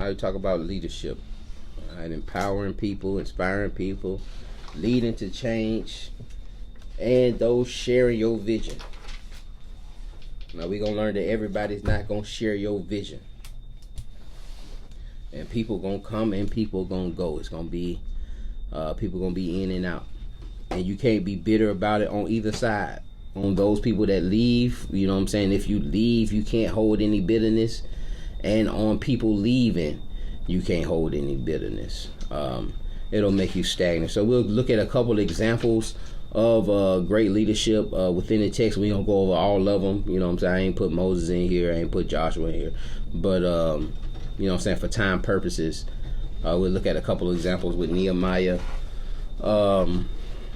I talk about leadership, and empowering people, inspiring people, leading to change, and those sharing your vision. Now we're gonna learn that everybody's not gonna share your vision, and people gonna come and people gonna go. It's gonna be people gonna be in and out, and you can't be bitter about it on either side. On those people that leave, you know what I'm saying? If you leave, you can't hold any bitterness, and on people leaving, you can't hold any bitterness. It'll make you stagnant. So we'll look at a couple examples of great leadership within the text. We don't go over all of them. You know what I'm saying? I ain't put Moses in here. I ain't put Joshua in here. But, you know what I'm saying, for time purposes, we'll look at a couple of examples with Nehemiah.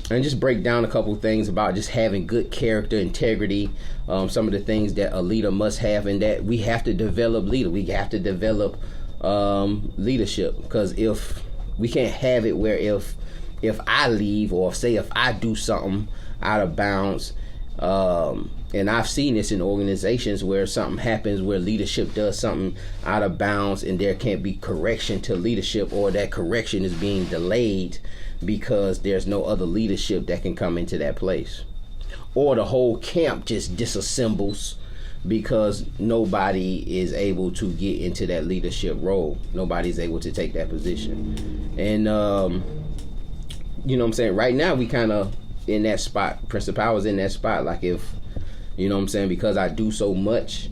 And just break down a couple of things about just having good character, integrity, some of the things that a leader must have, and that we have to develop leader. We have to develop leadership, because if we can't have it where if I leave, or say if I do something out of bounds, and I've seen this in organizations where something happens where leadership does something out of bounds and there can't be correction to leadership, or that correction is being delayed because there's no other leadership that can come into that place, or the whole camp just disassembles because nobody is able to get into that leadership role. Nobody's able to take that position. And you know what I'm saying, right now we kind of in that spot. Prince of Power is in that spot. Like, if you know what I'm saying, because I do so much,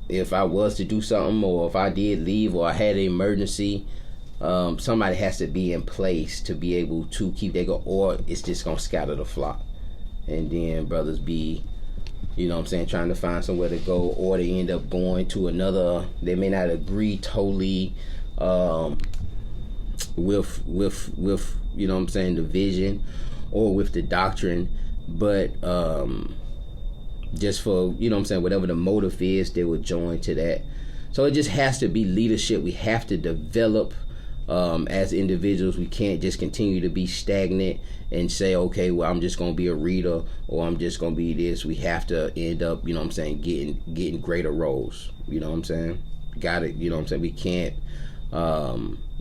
if I was to do something, or if I did leave, or I had an emergency, somebody has to be in place to be able to keep that go, or it's just gonna scatter the flock, and then brothers be, you know what I'm saying, trying to find somewhere to go, or they end up going to another. They may not agree totally with you know what I'm saying, the vision or with the doctrine, but just for, you know what I'm saying, whatever the motive is, they would join to that. So it just has to be leadership. We have to develop as individuals. We can't just continue to be stagnant and say, okay, well, I'm just going to be a reader, or I'm just going to be this. We have to end up, you know what I'm saying, getting greater roles. You know what I'm saying? Got it. You know what I'm saying? We can't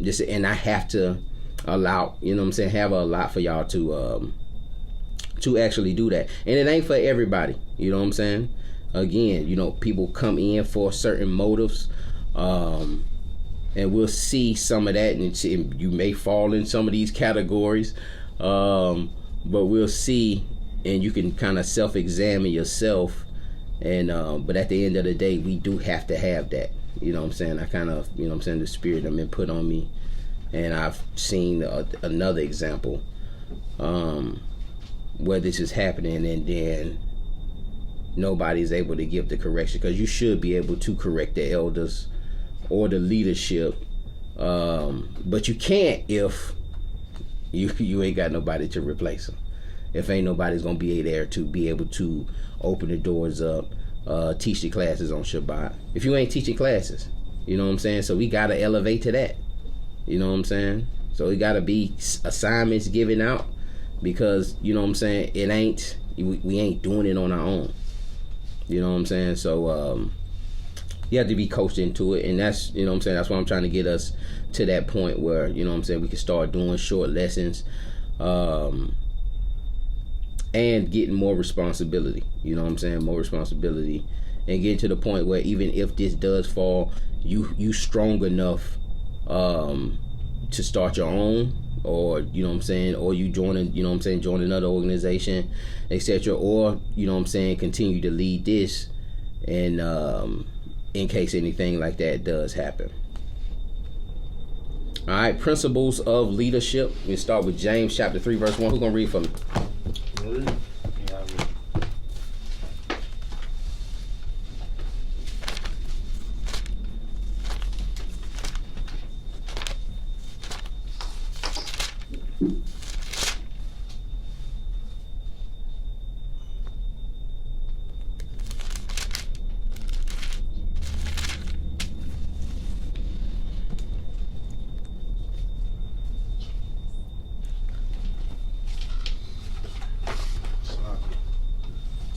just, and I have to allow, you know what I'm saying, have a lot for y'all to actually do that. And it ain't for everybody. You know what I'm saying? Again, you know, people come in for certain motives, and we'll see some of that, and you may fall in some of these categories, but we'll see, and you can kind of self-examine yourself, and but at the end of the day, we do have to have that. You know what I'm saying? I kind of, you know what I'm saying, the spirit has been put on me, and I've seen another example where this is happening, and then nobody's able to give the correction, because you should be able to correct the elders or the leadership, but you can't if you ain't got nobody to replace them. If ain't nobody's gonna be there to be able to open the doors up, teach the classes on Shabbat. If you ain't teaching classes, you know what I'm saying? So we gotta elevate to that. You know what I'm saying? So we gotta be assignments given out, because you know what I'm saying, it ain't, we ain't doing it on our own. You know what I'm saying? So you have to be coached into it, and that's, you know what I'm saying, that's why I'm trying to get us to that point where, you know what I'm saying, we can start doing short lessons, and getting more responsibility. You know what I'm saying? More responsibility, and getting to the point where even if this does fall, you strong enough to start your own, or you know what I'm saying, or you join, you know what I'm saying, join another organization, etc., or you know what I'm saying, continue to lead this, and in case anything like that does happen. All right, principles of leadership. We start with James chapter 3 verse 1. Who's gonna read for me?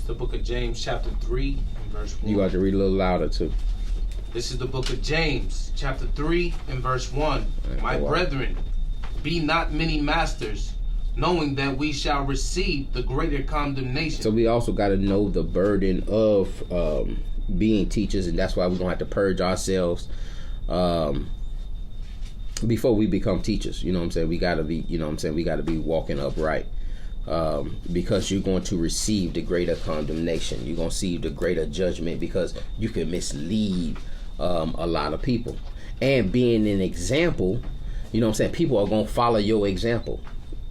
The book of James chapter 3 verse 1. You got to read a little louder too. This is the book of James, chapter 3 and verse 1. My brethren, be not many masters, knowing that we shall receive the greater condemnation. So we also got to know the burden of being teachers, and that's why we're going to have to purge ourselves before we become teachers. You know what I'm saying? We got to be, you know what I'm saying? We got to be walking upright. Because you're going to receive the greater condemnation. You're going to receive the greater judgment because you can mislead a lot of people. And being an example, you know what I'm saying, people are going to follow your example.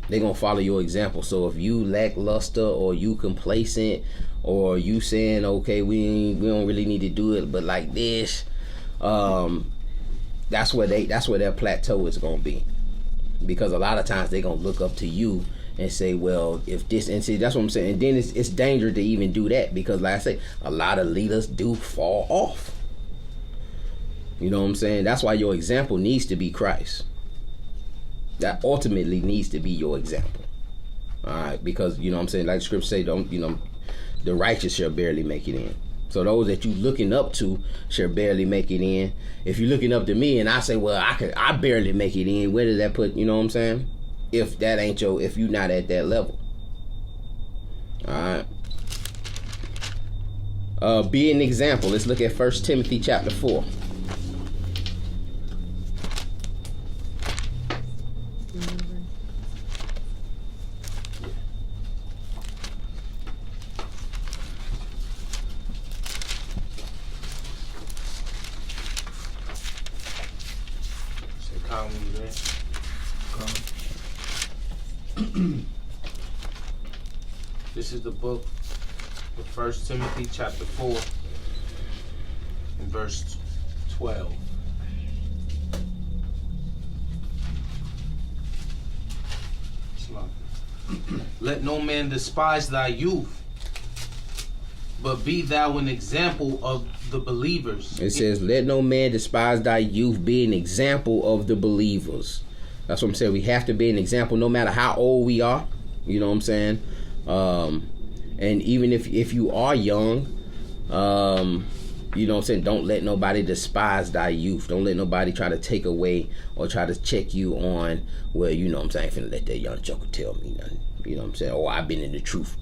They're going to follow your example. So if you lackluster or you complacent or you saying, okay, we don't really need to do it, but like this, that's where their plateau is going to be. Because a lot of times they're going to look up to you and say, well, if this, and see, that's what I'm saying. And then it's dangerous to even do that because, like I say, a lot of leaders do fall off. You know what I'm saying? That's why your example needs to be Christ. That ultimately needs to be your example. All right, because, you know what I'm saying, like the scripture say, the righteous shall barely make it in. So those that you looking up to shall barely make it in. If you're looking up to me and I say, well, I barely make it in, where does that put, you know what I'm saying? If that ain't if you're not at that level. All right. Be an example. Let's look at 1 Timothy chapter 4. This is the book of 1 Timothy chapter 4 and verse 12. Let no man despise thy youth, but be thou an example of the believers. It says, let no man despise thy youth, be an example of the believers. That's what I'm saying. We have to be an example no matter how old we are. You know what I'm saying? And even if you are young, you know what I'm saying, don't let nobody despise thy youth. Don't let nobody try to take away or try to check you on, well, you know what I'm saying, I ain't finna let that young joker tell me nothing. You know what I'm saying? Oh, I've been in the truth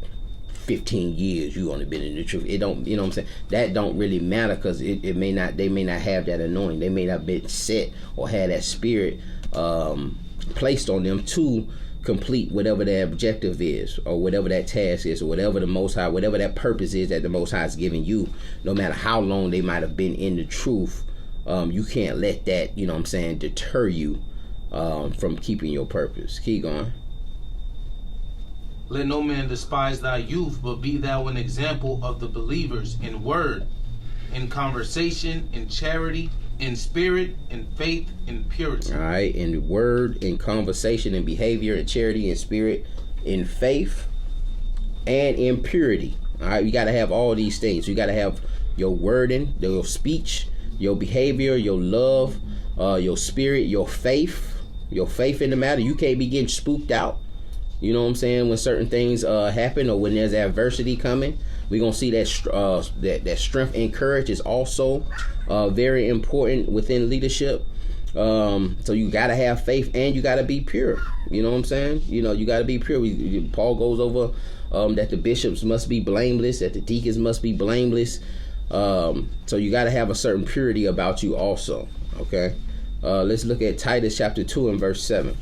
15 years, you only been in the truth. It don't, you know what I'm saying, that don't really matter because they may not have that anointing. They may not be set or have that spirit placed on them to complete whatever their objective is or whatever that task is or whatever the Most High, whatever that purpose is that the Most High is giving you. No matter how long they might have been in the truth, you can't let that, you know what I'm saying, deter you from keeping your purpose. Keep going. Let no man despise thy youth, but be thou an example of the believers in word, in conversation, in charity, in spirit, in faith, in purity. All right, in word, in conversation, in behavior, in charity, in spirit, in faith, and in purity. All right, you got to have all these things. You got to have your wording, your speech, your behavior, your love, your spirit, your faith in the matter. You can't be getting spooked out. You know what I'm saying? When certain things happen or when there's adversity coming, we're going to see that that strength and courage is also very important within leadership. So you got to have faith and you got to be pure. You know what I'm saying? You know, you got to be pure. Paul goes over that the bishops must be blameless, that the deacons must be blameless. So you got to have a certain purity about you also. Okay? Let's look at Titus chapter 2 and verse 7.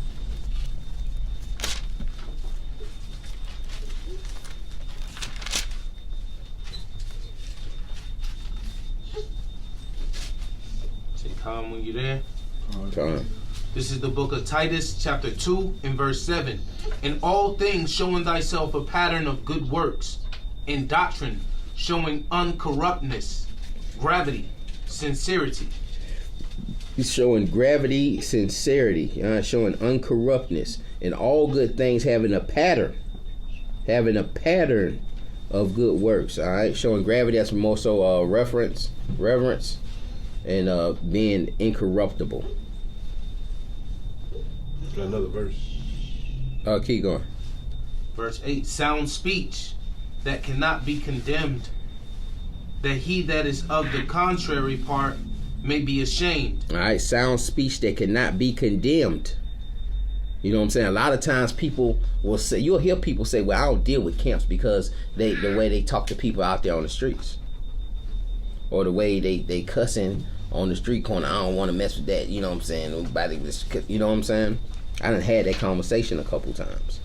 When you're there. Okay. This is the book of Titus chapter 2 and verse 7. In all things showing thyself a pattern of good works, in doctrine showing uncorruptness, gravity, sincerity. He's showing gravity, sincerity, showing uncorruptness, in all good things having a pattern of good works. All right, showing gravity, that's more so reverence, and being incorruptible. Another verse. Keep going. Verse 8, sound speech that cannot be condemned, that he that is of the contrary part may be ashamed. All right, sound speech that cannot be condemned. You know what I'm saying? A lot of times people will say, you'll hear people say, well, I don't deal with camps because the way they talk to people out there on the streets. Or the way they cussing on the street corner. I don't want to mess with that. You know what I'm saying? You know what I'm saying? I done had that conversation a couple times.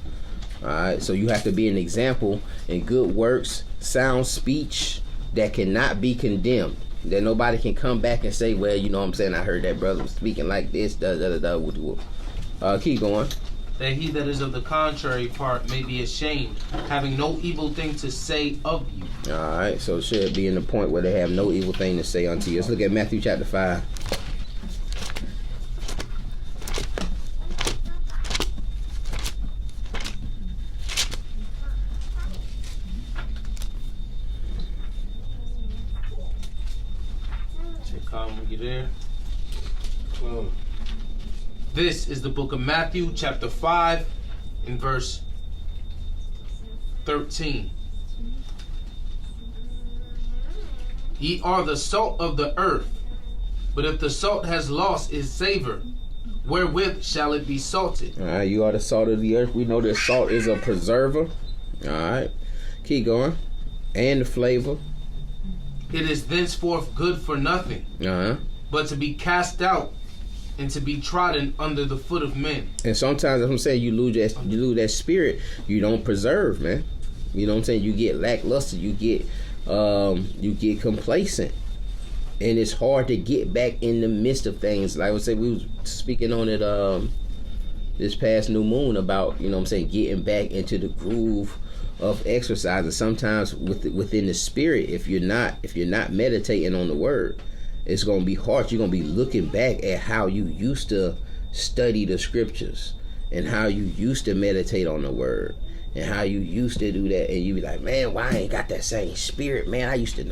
All right, so you have to be an example in good works, sound speech that cannot be condemned. That nobody can come back and say, well, you know what I'm saying? I heard that brother was speaking like this, keep going. That he that is of the contrary part may be ashamed, having no evil thing to say of you. All right, so it should be in the point where they have no evil thing to say unto you. Let's look at Matthew chapter 5. Check calm when you're there. Well, this is the book of Matthew, chapter 5, in verse 13. Ye are the salt of the earth, but if the salt has lost its savor, wherewith shall it be salted? All right, you are the salt of the earth. We know that salt is a preserver. All right, keep going. And the flavor. It is thenceforth good for nothing, but to be cast out and to be trodden under the foot of men. And sometimes, as I'm saying, you lose that spirit. You don't preserve, man. You know what I'm saying? You get lackluster. You get complacent, and it's hard to get back in the midst of things. Like I would say, we was speaking on it this past new moon about, you know what I'm saying, getting back into the groove of exercise. And sometimes within the spirit, if you're not meditating on the word, it's going to be hard. You're going to be looking back at how you used to study the scriptures and how you used to meditate on the word and how you used to do that. And you be like, man, why I ain't got that same spirit, man? I used to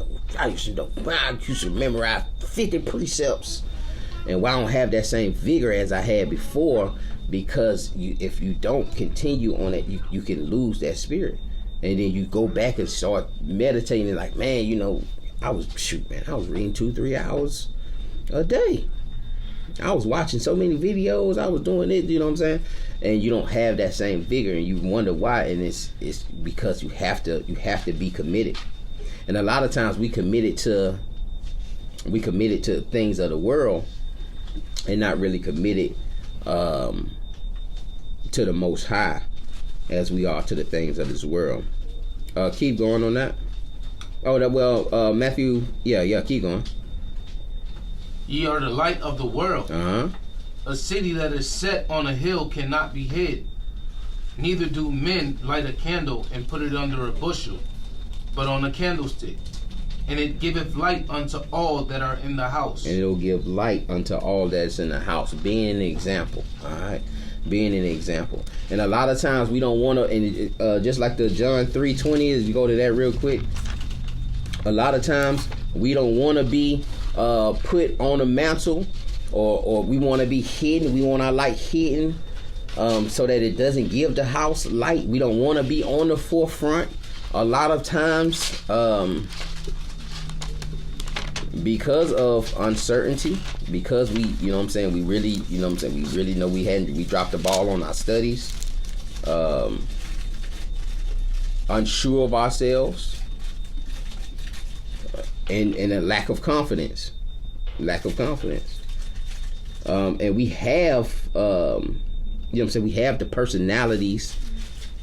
memorize 50 precepts. And why I don't have that same vigor as I had before? Because if you don't continue on it, you can lose that spirit. And then you go back and start meditating like, man, you know, I was reading 2-3 hours a day. I was watching so many videos. I was doing it, you know what I'm saying? And you don't have that same vigor, and you wonder why. And it's because you have to be committed. And a lot of times we committed to things of the world and not really committed to the Most High as we are to the things of this world. Keep going on that. Matthew, keep going. Ye are the light of the world. A city that is set on a hill cannot be hid. Neither do men light a candle and put it under a bushel, but on a candlestick. And it giveth light unto all that are in the house. And it'll give light unto all that's in the house. Being an example. All right. Being an example. And a lot of times we don't want to, and just like the John 3:20 is, you go to that real quick. A lot of times we don't want to be put on a mantle, or we want to be hidden. We want our light hidden so that it doesn't give the house light. We don't want to be on the forefront. A lot of times, because of uncertainty, because we, you know what I'm saying, we really, you know what I'm saying, we really know we dropped the ball on our studies, unsure of ourselves, and a lack of confidence. And we have, you know what I'm saying, we have the personalities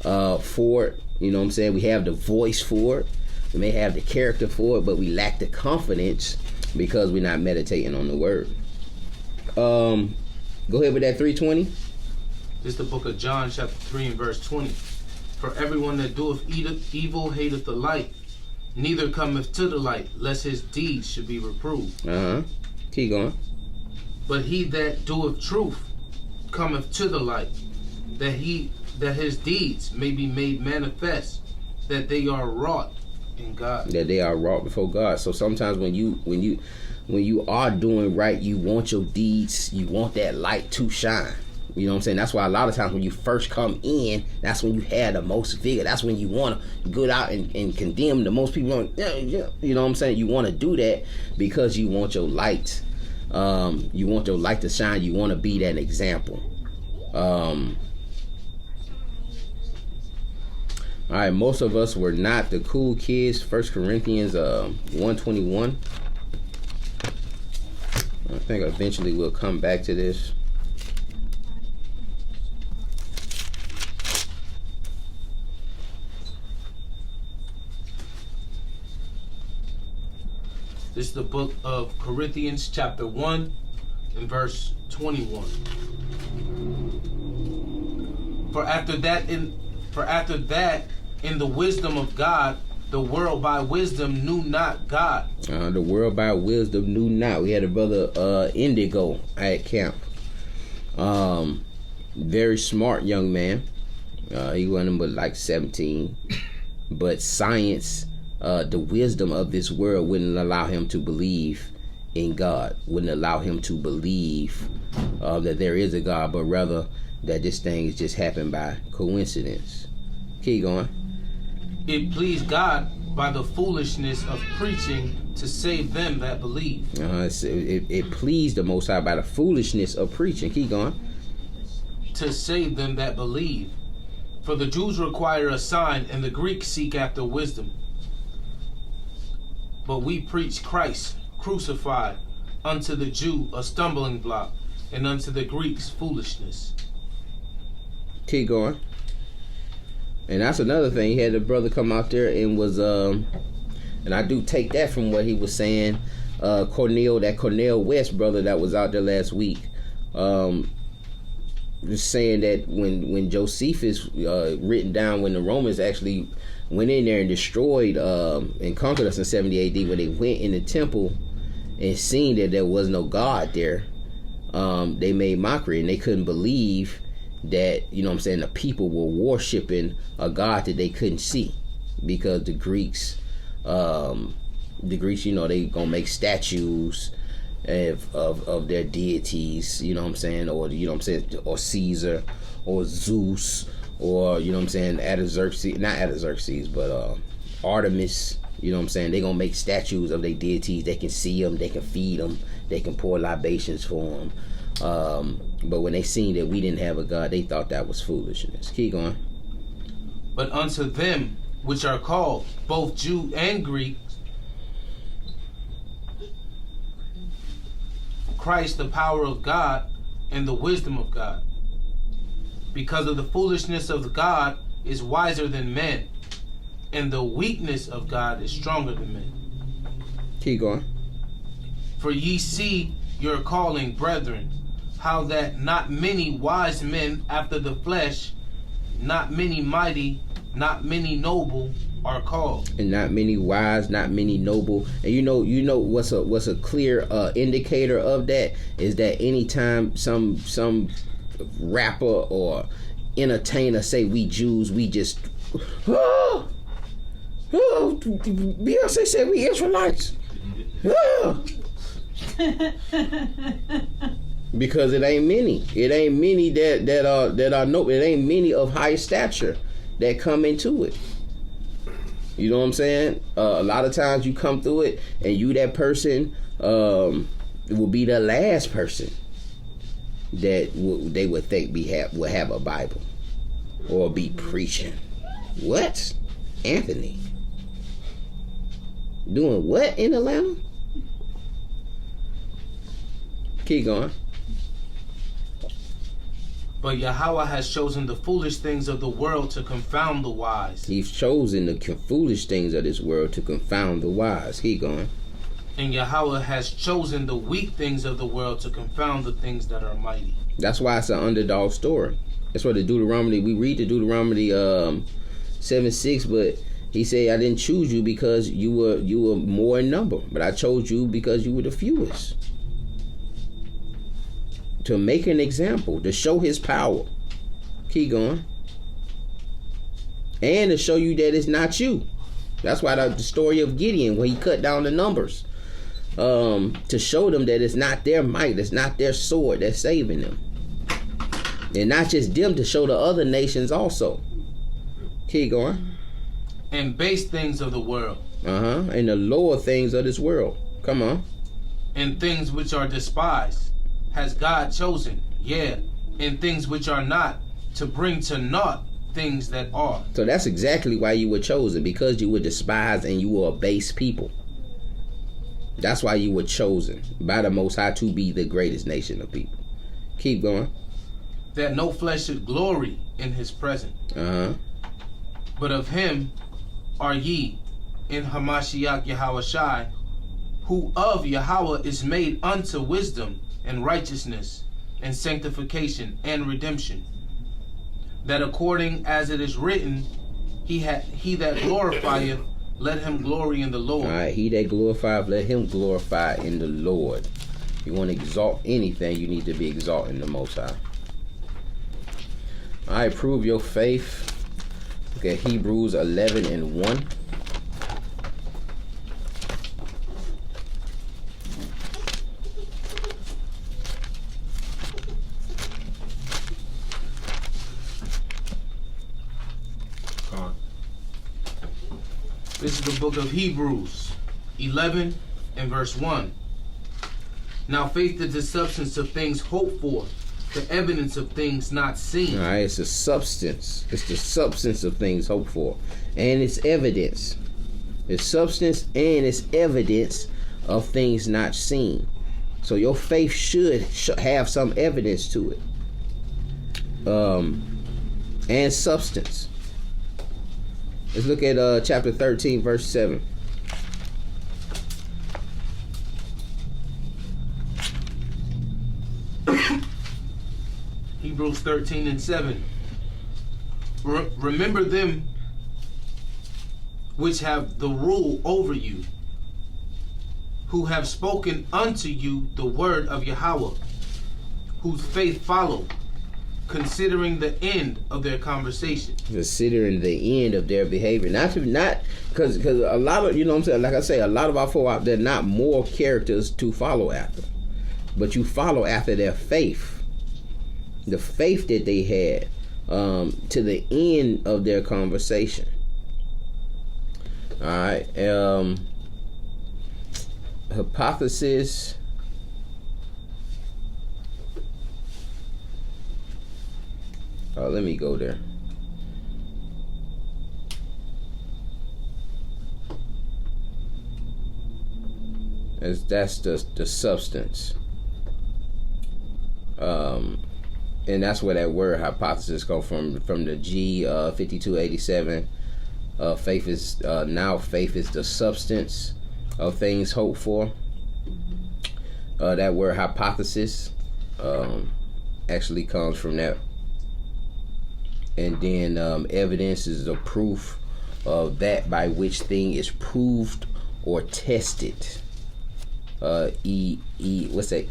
for it, you know what I'm saying, we have the voice for it, we may have the character for it, but we lack the confidence because we're not meditating on the word. Go ahead with that 3:20. This is the book of John, chapter 3 and verse 20. For everyone that doeth evil hateth the light, neither cometh to the light, lest his deeds should be reproved. Keep going. But he that doeth truth cometh to the light, that his deeds may be made manifest, that they are wrought in God. That they are wrought before God. So sometimes when you are doing right, you want your deeds, you want that light to shine. You know what I'm saying? That's why a lot of times when you first come in, that's when you have the most vigor. That's when you want to go out and condemn the most people. You know what I'm saying? You want to do that because you want your light You want your light to shine. You want to be that example. All right, most of us were not the cool kids. 1 Corinthians 1:21. I think eventually we'll come back to this. This is the book of Corinthians chapter 1 and verse 21. For after that in the wisdom of God, the world by wisdom knew not God. The world by wisdom knew not. We had a brother Indigo at camp. Very smart young man. He wasn't but like 17. But science, the wisdom of this world wouldn't allow him to believe in God. Wouldn't allow him to believe that there is a God, but rather that this thing has just happened by coincidence. Keep going. It pleased God by the foolishness of preaching to save them that believe. It pleased the Most High by the foolishness of preaching. Keep going. To save them that believe. For the Jews require a sign, and the Greeks seek after wisdom. But we preach Christ crucified, unto the Jew a stumbling block, and unto the Greeks foolishness. Keep going. And that's another thing. He had a brother come out there and was, and I do take that from what he was saying. Cornel West brother that was out there last week, just saying that when Josephus written down, when the Romans actually went in there and destroyed and conquered us in 70 AD, when they went in the temple and seen that there was no God there, they made mockery and they couldn't believe that, you know what I'm saying, the people were worshiping a God that they couldn't see, because the Greeks, you know, they gonna make statues of their deities, you know what I'm saying, or, you know what I'm saying, or Caesar or Zeus, or, you know what I'm saying, not Artaxerxes, but Artemis, you know what I'm saying. They gonna make statues of their deities. They can see them, they can feed them, they can pour libations for them. But when they seen that we didn't have a God, they thought that was foolishness. Keep going. But unto them which are called, both Jew and Greek, Christ the power of God and the wisdom of God. Because of the foolishness of God is wiser than men, and the weakness of God is stronger than men. Keep going. For ye see your calling, brethren, how that not many wise men after the flesh, not many mighty, not many noble are called. And not many wise, not many noble. And you know what's a clear indicator of that is that anytime some rapper or entertainer say we Jews, we just Beyonce said we Israelites. Because it ain't many. It ain't many that are no. It ain't many of high stature that come into it. You know what I'm saying? A lot of times you come through it, and you that person will be the last person that they would think will have a Bible or be preaching. What? Anthony doing what in Atlanta? Keep going. But Yahweh has chosen the foolish things of the world to confound the wise. He's chosen the foolish things of this world to confound the wise. Keep going. And Yahweh has chosen the weak things of the world to confound the things that are mighty. That's why it's an underdog story. That's what we read the Deuteronomy 7:6, but he said, I didn't choose you because you were more in number, but I chose you because you were the fewest. To make an example, to show his power. Keep going. And to show you that it's not you. That's why the story of Gideon, where he cut down the numbers, to show them that it's not their might, it's not their sword that's saving them. And not just them, to show the other nations also. Keep going. And base things of the world. And the lower things of this world. Come on. And things which are despised has God chosen, yea, and things which are not, to bring to naught things that are. So that's exactly why you were chosen, because you were despised and you were a base people. That's why you were chosen by the Most High to be the greatest nation of people. Keep going. That no flesh should glory in his presence. But of him are ye in Hamashiach Yahushai, who of Yahweh is made unto wisdom and righteousness and sanctification and redemption. That according as it is written, he that glorifieth, let him glory in the Lord. All right, he that glorifieth, let him glorify in the Lord. If you want to exalt anything, you need to be exalting the Most High. All right, prove your faith. Look at Hebrews 11:1. This is the book of Hebrews 11 and verse 1. Now faith is the substance of things hoped for, the evidence of things not seen. All right, it's a substance. It's the substance of things hoped for. And it's evidence. It's substance and it's evidence of things not seen. So your faith should have some evidence to it. And substance. Let's look at chapter 13, verse 7. Hebrews 13 and 7. Remember them which have the rule over you, who have spoken unto you the word of Yahweh, whose faith follow, considering the end of their conversation. Considering the end of their behavior. Not because a lot of, you know what I'm saying, like I say, a lot of our folk out there, not moral characters to follow after. But you follow after their faith. The faith that they had to the end of their conversation. All right. Hypothesis. Let me go there. That's the substance. And that's where that word hypothesis comes from the G 5287. Faith is the substance of things hoped for. That word hypothesis actually comes from that. And then evidence is a proof of that by which thing is proved or tested. What's that?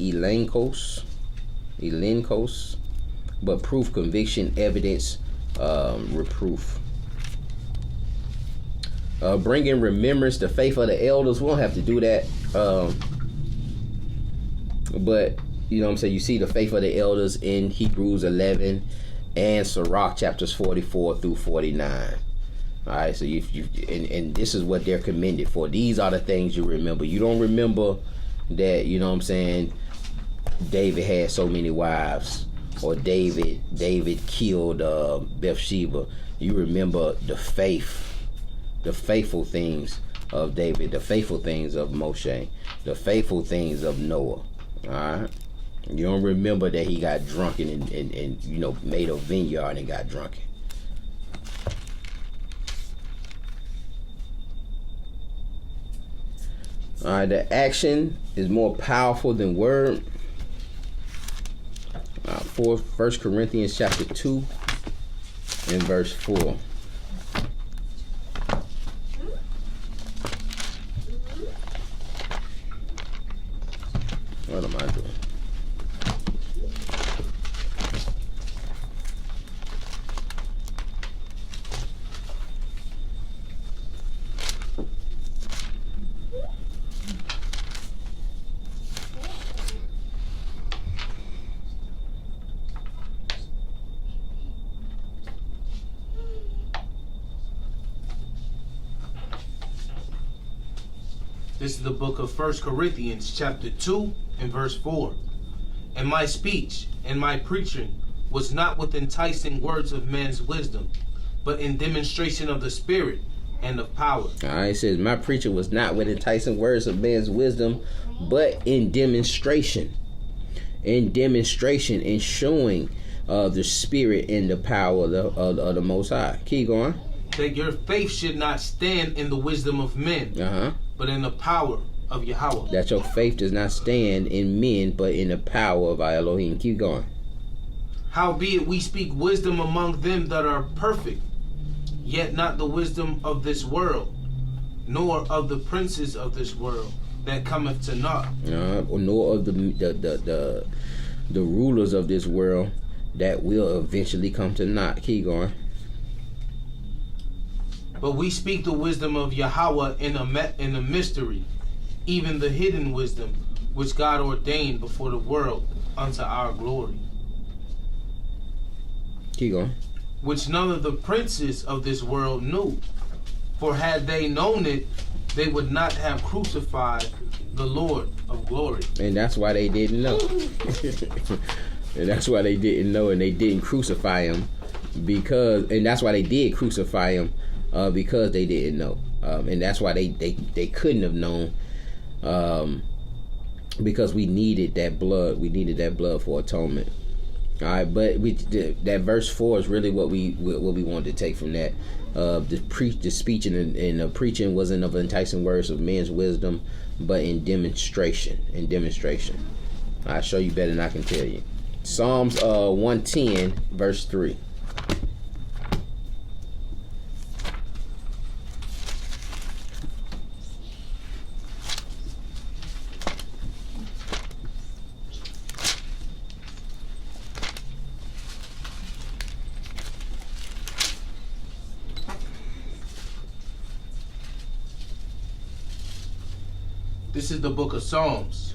Elenkos. But proof, conviction, evidence, reproof. Bring in remembrance the faith of the elders. We won't have to do that. But you know what I'm saying, you see the faith of the elders in Hebrews 11 and Sirach chapters 44 through 49. All right, so and this is what they're commended for. These are the things you remember. You don't remember that, you know what I'm saying, David had so many wives, or David killed Bathsheba. You remember the faithful things of David, the faithful things of Moshe, the faithful things of Noah. All right. You don't remember that he got drunken and you know, made a vineyard and got drunken. All right, the action is more powerful than word. 1 Corinthians chapter 2 and verse 4. What am I doing? This is the book of 1 Corinthians chapter 2 and verse 4. And my speech and my preaching was not with enticing words of man's wisdom, but in demonstration of the Spirit and of power. All right, it says, my preaching was not with enticing words of man's wisdom, but in demonstration. In demonstration and showing the Spirit and the power of the Most High. Keep going. That your faith should not stand in the wisdom of men, but in the power of Yahweh. That your faith does not stand in men, but in the power of our Elohim. Keep going. Howbeit we speak wisdom among them that are perfect, yet not the wisdom of this world, nor of the princes of this world that cometh to naught. Nor of the rulers of this world that will eventually come to naught. Keep going. But we speak the wisdom of Yahweh in a mystery, even the hidden wisdom which God ordained before the world unto our glory. Keep going. Which none of the princes of this world knew. For had they known it, they would not have crucified the Lord of glory. And that's why they didn't know. And that's why they didn't know, and they didn't crucify him and that's why they did crucify him, because they didn't know. And that's why they couldn't have known, because we needed that blood. We needed that blood for atonement. All right, but that verse 4 is really what we wanted to take from that. The speech and the preaching wasn't of enticing words of man's wisdom, but in demonstration. I'll show you better than I can tell you. Psalms 110 verse 3. This is the book of Psalms,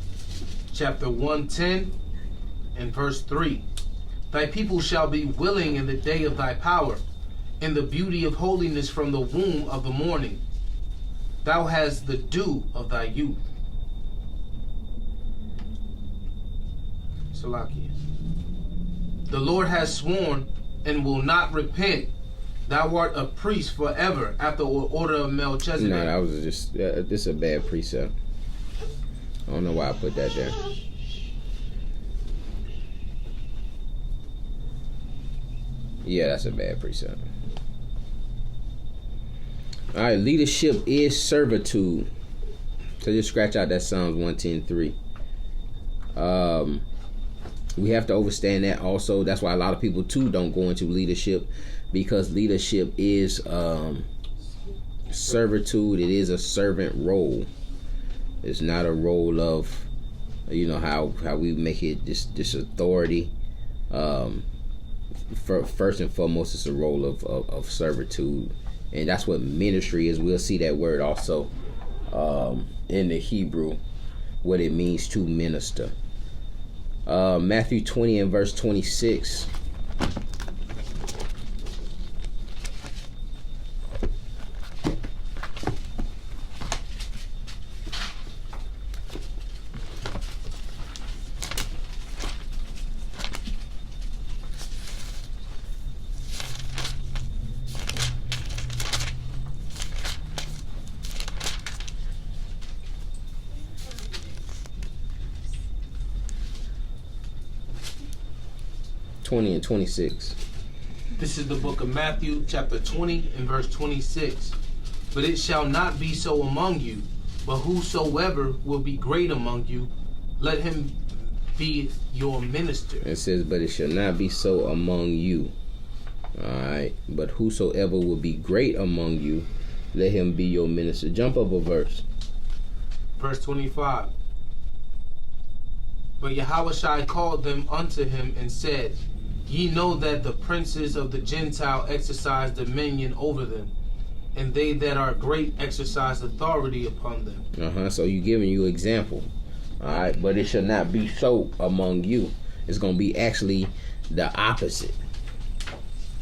chapter 110 and verse 3. Thy people shall be willing in the day of thy power, in the beauty of holiness from the womb of the morning. Thou hast the dew of thy youth. Salakia. The Lord has sworn and will not repent. Thou art a priest forever after the order of Melchizedek. No, that was just this is a bad precept. I don't know why I put that there. Yeah, that's a bad precept. All right, leadership is servitude. So just scratch out that Psalms 110:3. We have to understand that also. That's why a lot of people too don't go into leadership, because leadership is servitude. It is a servant role. It's not a role of, how we make it this authority. First and foremost, it's a role of servitude, and that's what ministry is. We'll see that word also in the Hebrew, what it means to minister. Matthew 20 and verse 26. And 26. This is the book of Matthew, chapter 20 and verse 26. But it shall not be so among you, but whosoever will be great among you, let him be your minister. It says, but it shall not be so among you. Alright, but whosoever will be great among you, let him be your minister. Jump up a verse. Verse 25. But Yahushua called them unto him and said, Ye know that the princes of the Gentile exercise dominion over them, and they that are great exercise authority upon them. So you giving you example. Alright, but it shall not be so among you. It's going to be actually the opposite.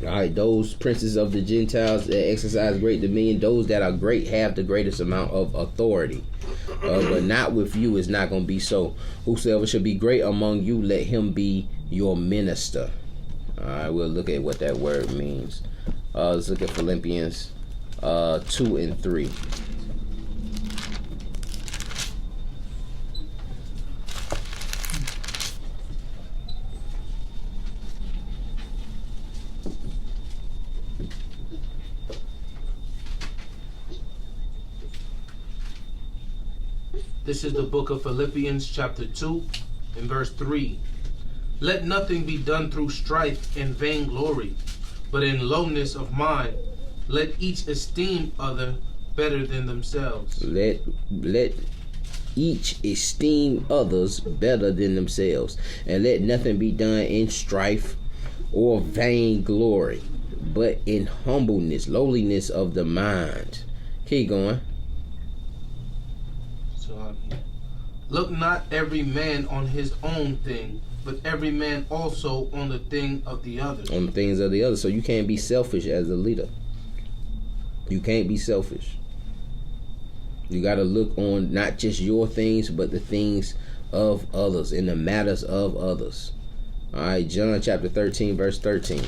All right, those princes of the Gentiles that exercise great dominion, those that are great have the greatest amount of authority. But not with you, it's not going to be so. Whosoever shall be great among you, let him be your minister. All right, we'll look at what that word means. Let's look at Philippians 2 and 3. This is the book of Philippians chapter 2 and verse 3. Let nothing be done through strife and vainglory, but in lowliness of mind, let each esteem other better than themselves. Let each esteem others better than themselves, and let nothing be done in strife or vainglory, but in humbleness, lowliness of the mind. Keep going. Look not every man on his own thing, but every man also on the thing of the others. On the things of the others. So you can't be selfish as a leader. You can't be selfish. You got to look on not just your things, but the things of others, in the matters of others. All right, John chapter 13, verse 13.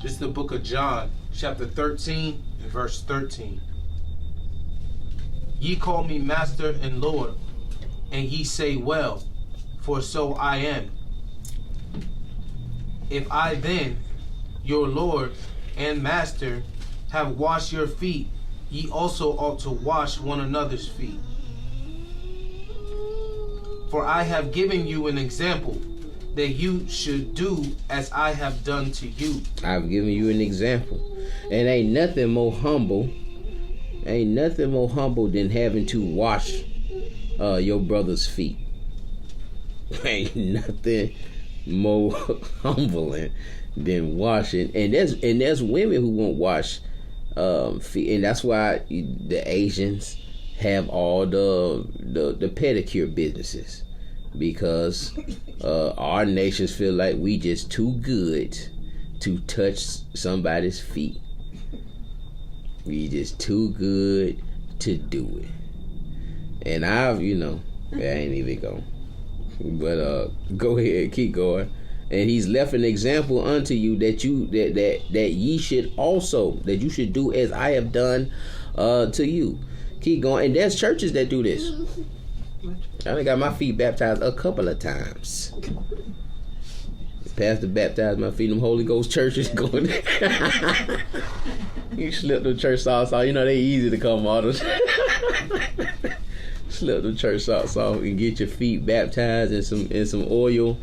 This is the book of John, chapter 13 and verse 13. Ye call me Master and Lord, and ye say well, for so I am. If I then, your Lord and Master, have washed your feet, ye also ought to wash one another's feet. For I have given you an example, that you should do as I have done to you. I've given you an example. And ain't nothing more humble than having to wash your brother's feet. Ain't nothing more humbling than washing. And there's women who won't wash feet, and that's why the Asians have all the pedicure businesses. Because our nations feel like we just too good to touch somebody's feet. We just too good to do it. And I ain't even going. But go ahead, keep going. And he's left an example unto you that ye should also, that you should do as I have done to you. Keep going. And there's churches that do this. I done got my feet baptized a couple of times. Pastor baptized my feet in them Holy Ghost churches going. You slip the church socks off. You know they easy to come out of. Slip the church socks off and get your feet baptized in some oil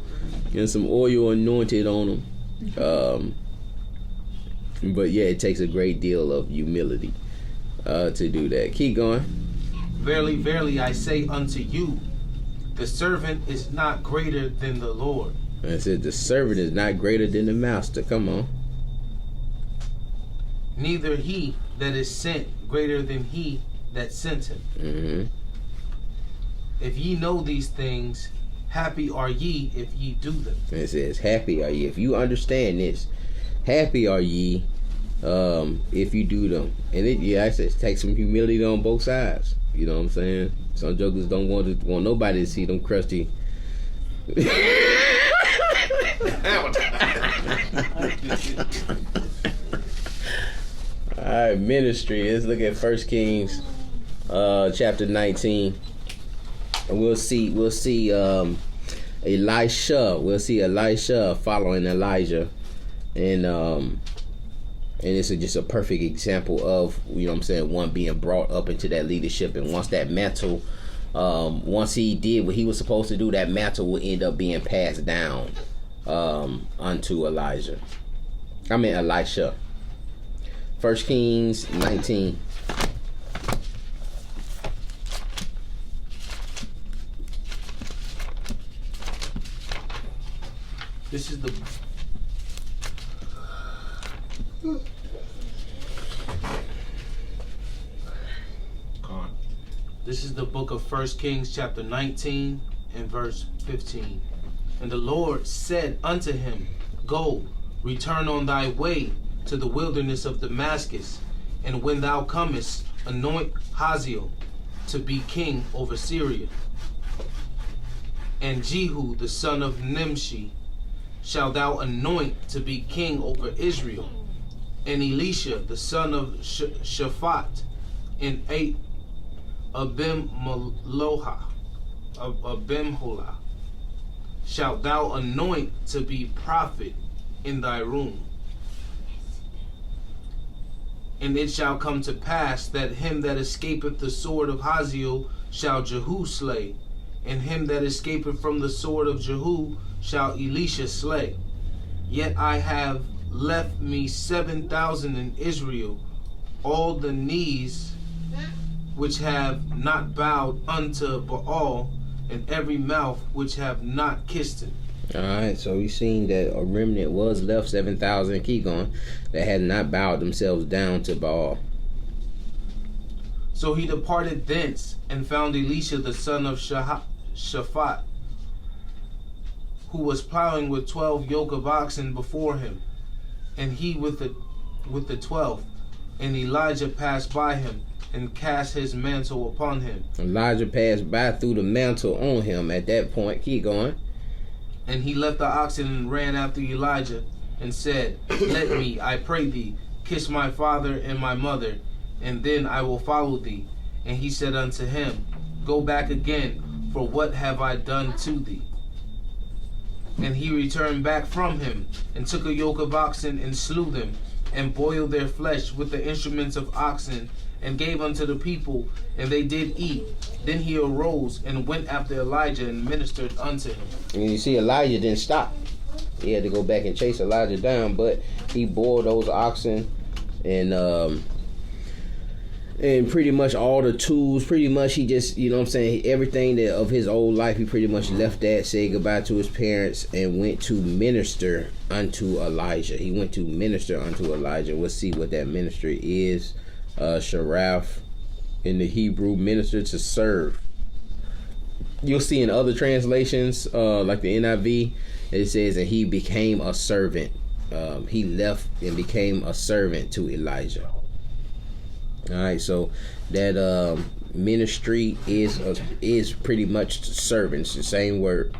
anointed on them. But yeah, it takes a great deal of humility to do that. Keep going. Verily, verily, I say unto you, the servant is not greater than the Lord. I said the servant is not greater than the master. Come on. Neither he that is sent greater than he that sent him. Mm-hmm. If ye know these things, happy are ye if ye do them. It says, happy are ye. If you understand this, happy are ye if you do them. And I said, take some humility on both sides. You know what I'm saying? Some jokers don't want nobody to see them crusty. Alright, ministry. Let's look at 1 Kings chapter 19. And we'll see Elisha. We'll see Elisha following Elijah. And it's just a perfect example of, one being brought up into that leadership. And once that mantle, once he did what he was supposed to do, that mantle will end up being passed down unto Elisha. 1 Kings 19. This is the This is the book of 1 Kings chapter 19 and verse 15. And the Lord said unto him, Go, return on thy way to the wilderness of Damascus, and when thou comest, anoint Hazael to be king over Syria. And Jehu the son of Nimshi shalt thou anoint to be king over Israel. And Elisha the son of Shaphat and Abimholah shalt thou anoint to be prophet in thy room. And it shall come to pass that him that escapeth the sword of Hazael shall Jehu slay, and him that escapeth from the sword of Jehu shall Elisha slay. Yet I have left me 7,000 in Israel, all the knees which have not bowed unto Baal, and every mouth which have not kissed him. Alright, so we've seen that a remnant was left, 7,000, keep going, that had not bowed themselves down to Baal. So he departed thence and found Elisha the son of Shaphat, who was plowing with 12 yoke of oxen before him, and he with the 12th. And Elijah passed by him and cast his mantle upon him. Elijah passed by, threw the mantle on him at that point. Keep going. And he left the oxen and ran after Elijah and said, Let me, I pray thee, kiss my father and my mother, and then I will follow thee. And he said unto him, Go back again, for what have I done to thee? And he returned back from him, and took a yoke of oxen, and slew them, and boiled their flesh with the instruments of oxen, and gave unto the people, and they did eat. Then he arose and went after Elijah and ministered unto him. And you see, Elijah didn't stop. He had to go back and chase Elijah down, but he boiled those oxen and pretty much all the tools. Pretty much he just, you know what I'm saying, everything that of his old life, he pretty much left that, said goodbye to his parents, and went to minister unto Elijah. He went to minister unto Elijah. We'll see what that ministry is. Sharaf in the Hebrew, minister to serve. You'll see in other translations, like the NIV, it says that he became a servant. He left and became a servant to Elijah. All right, so that ministry is pretty much servants, the same word.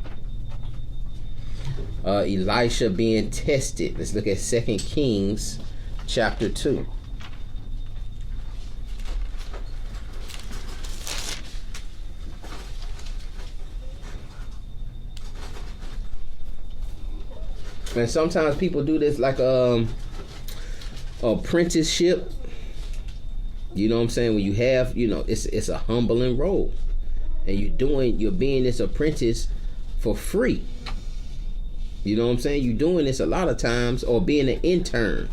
Elisha being tested. Let's look at 2 Kings chapter 2. And sometimes people do this like apprenticeship. You know what I'm saying? When you have, you know, it's a humbling role, and you're being this apprentice for free. You know what I'm saying? You're doing this a lot of times, or being an intern.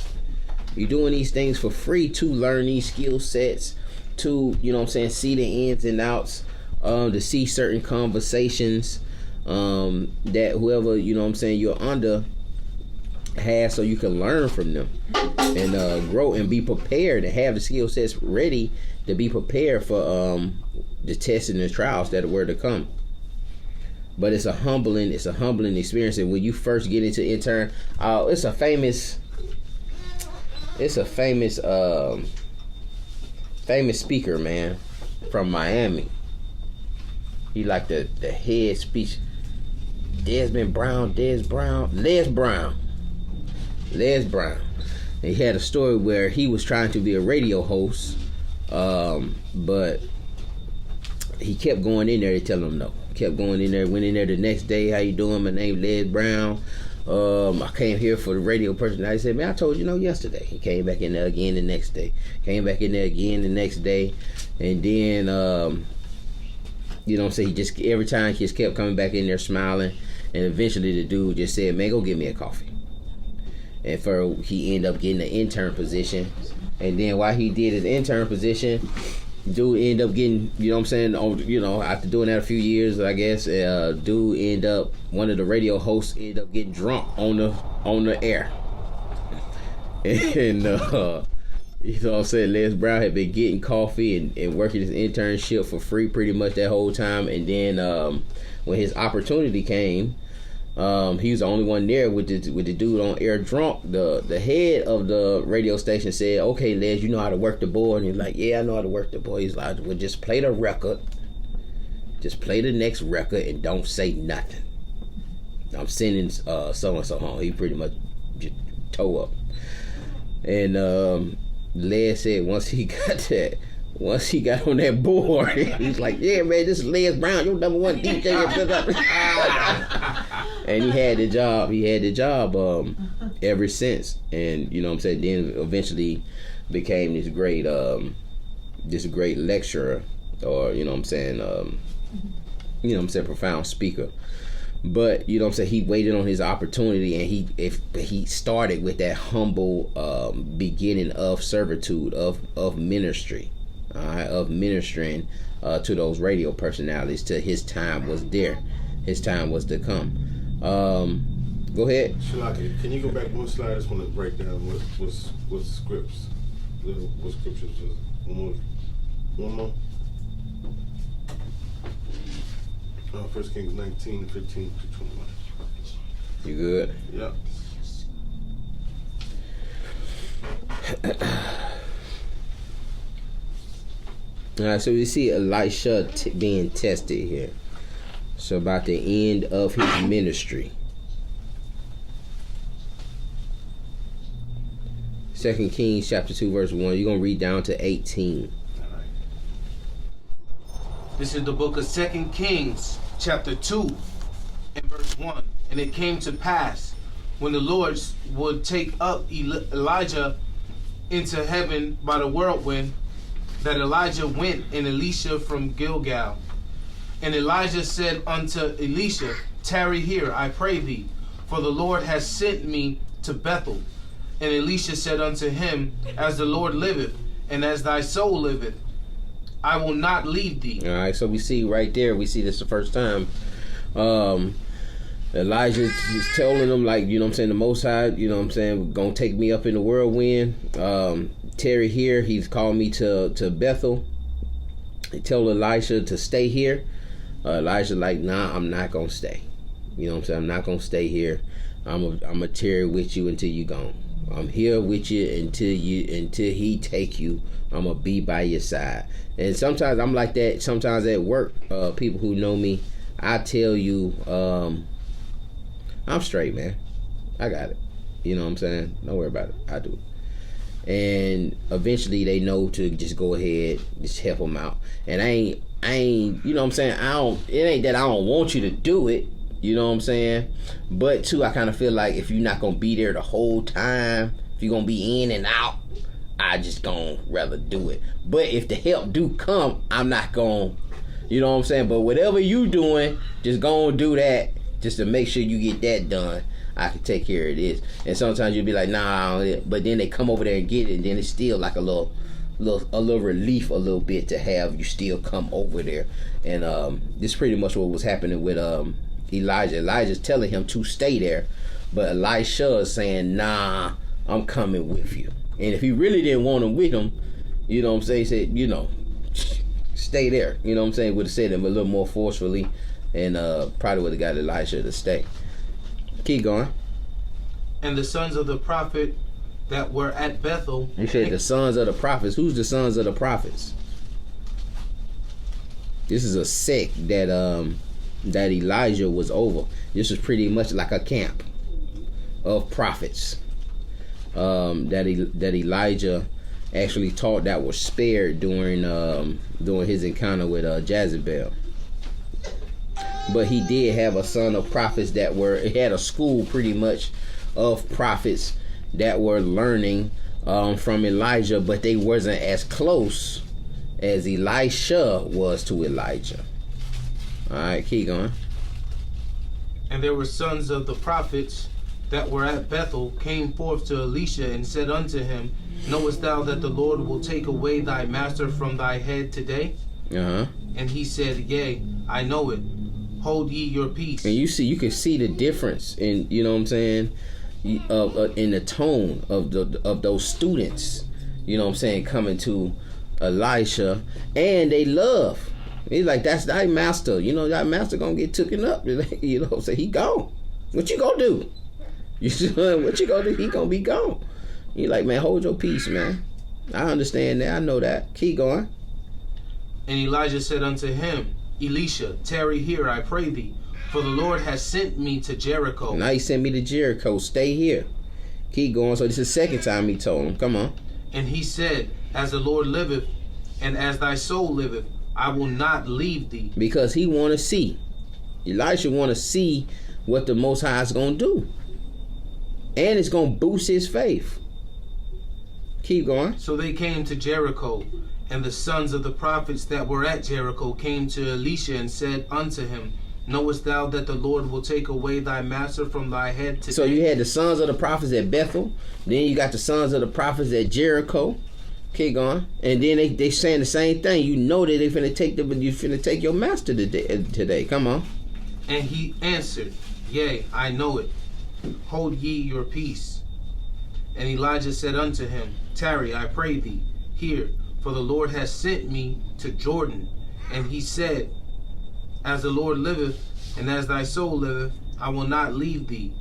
You're doing these things for free to learn these skill sets, to, you know what I'm saying, see the ins and outs, to see certain conversations that whoever, you know what I'm saying, you're under has, so you can learn from them and grow and be prepared and have the skill sets ready to be prepared for the tests and the trials that were to come. But it's a humbling experience. And when you first get into intern, it's a famous speaker, man, from Miami. He like the head speech. Les Brown. And he had a story where he was trying to be a radio host, but he kept going in there to tell him no. Kept going in there, went in there the next day. How you doing? My name Les Brown. I came here for the radio person. I said, man, I told you no yesterday. He came back in there again the next day. Came back in there again the next day. And then, you know what I'm saying, he just, every time he just kept coming back in there smiling. And eventually the dude just said, man, go get me a coffee. And he ended up getting an intern position. And then while he did his intern position, dude end up getting, you know what I'm saying, after doing that a few years, I guess, dude end up, one of the radio hosts end up getting drunk on the air. And, you know what I'm saying, Les Brown had been getting coffee and working his internship for free pretty much that whole time. And then when his opportunity came, he was the only one there with the dude on air drunk. The head of the radio station said, "Okay, Les, you know how to work the board?" And he's like, "Yeah, I know how to work the board." He's like, "Well, just play the record. Just play the next record and don't say nothing. I'm sending so-and-so home." He pretty much just toe up. And Les said once he got on that board, he's like, "Yeah, man, this is Les Brown, your number one DJ." And he had the job ever since. And you know what I'm saying, then eventually became this great lecturer, or you know what I'm saying, profound speaker. But you know what I'm saying, he waited on his opportunity, and he started with that humble beginning of servitude, of ministry, of ministering to those radio personalities till his time was there, his time was to come. Go ahead. Shalaki, can you go back one slide? I just want to break down what scripts, what scriptures was. One more. 1 Kings 19, 15 to 21. You good? Yeah. All right, so we see Elisha being tested here. So about the end of his ministry. 2 Kings chapter 2 verse 1. You're going to read down to 18. This is the book of 2 Kings, chapter 2, and verse 1. And it came to pass, when the Lord would take up Elijah into heaven by the whirlwind, that Elijah went and Elisha from Gilgal. And Elijah said unto Elisha, "Tarry here, I pray thee, for the Lord has sent me to Bethel." And Elisha said unto him, "As the Lord liveth, and as thy soul liveth, I will not leave thee." All right, so we see right there, we see this the first time. Elijah is telling them, like, you know what I'm saying, the Most High, you know what I'm saying, gonna take me up in the whirlwind. Tarry here, he's called me to Bethel. He told Elisha to stay here. Elijah like, "Nah, I'm not gonna stay." You know what I'm saying? "I'm not gonna stay here. I'm a tarry with you until you gone. I'm here with you until he take you. I'm gonna be by your side." And sometimes I'm like that. Sometimes at work, people who know me, I tell you, I'm straight, man. I got it. You know what I'm saying? Don't worry about it. I do. And eventually they know to just go ahead, just help them out. And I ain't, you know what I'm saying? It ain't that I don't want you to do it. You know what I'm saying? But too, I kind of feel like if you're not going to be there the whole time, if you're going to be in and out, I just going to rather do it. But if the help do come, I'm not going to, you know what I'm saying? But whatever you doing, just go and do that just to make sure you get that done. I can take care of this. And sometimes you'll be like, "Nah," but then they come over there and get it, and then it's still like a little relief a little bit to have you still come over there. And this is pretty much what was happening with Elijah. Elijah's telling him to stay there, but Elisha is saying, "Nah, I'm coming with you." And if he really didn't want him with him, you know what I'm saying, he said, you know, "Stay there." You know what I'm saying? Would have said him a little more forcefully, and probably would have got Elisha to stay. Keep going. And the sons of the prophet that were at Bethel. You said the sons of the prophets. Who's the sons of the prophets? This is a sect that Elijah was over. This was pretty much like a camp of prophets that Elijah actually taught, that were spared during his encounter with Jezebel. But he did have a son of prophets that he had a school pretty much of prophets that were learning from Elijah, but they wasn't as close as Elisha was to Elijah. All right, keep going. And there were sons of the prophets that were at Bethel came forth to Elisha and said unto him, knowest thou that the Lord will take away thy master from thy head today? Uh-huh. And he said, Yea, I know it. Hold ye your peace. And you can see the difference in, you know what I'm saying, in the tone of those students, you know what I'm saying, coming to Elisha, and they love. He's like, that's thy master. You know, thy master gonna get taken up. You know what I'm saying? He gone. What you gonna do? What you gonna do? He gonna be gone. He like, man, hold your peace, man. I understand that. I know that. Keep going. And Elijah said unto him, Elisha, tarry here, I pray thee, for the Lord has sent me to Jericho. Now he sent me to Jericho. Stay here. Keep going. So this is the second time he told him. Come on. And he said, As the Lord liveth, and as thy soul liveth, I will not leave thee. Because he want to see. Elisha want to see what the Most High is going to do. And it's going to boost his faith. Keep going. So they came to Jericho, and the sons of the prophets that were at Jericho came to Elisha and said unto him, Knowest thou that the Lord will take away thy master from thy head today? So you had the sons of the prophets at Bethel. Then you got the sons of the prophets at Jericho. Keep going. And then they saying the same thing. You know that they finna take your master today. Come on. And he answered, Yea, I know it. Hold ye your peace. And Elijah said unto him, Tarry, I pray thee, here, for the Lord has sent me to Jordan. And he said, As the Lord liveth, and as thy soul liveth, I will not leave thee.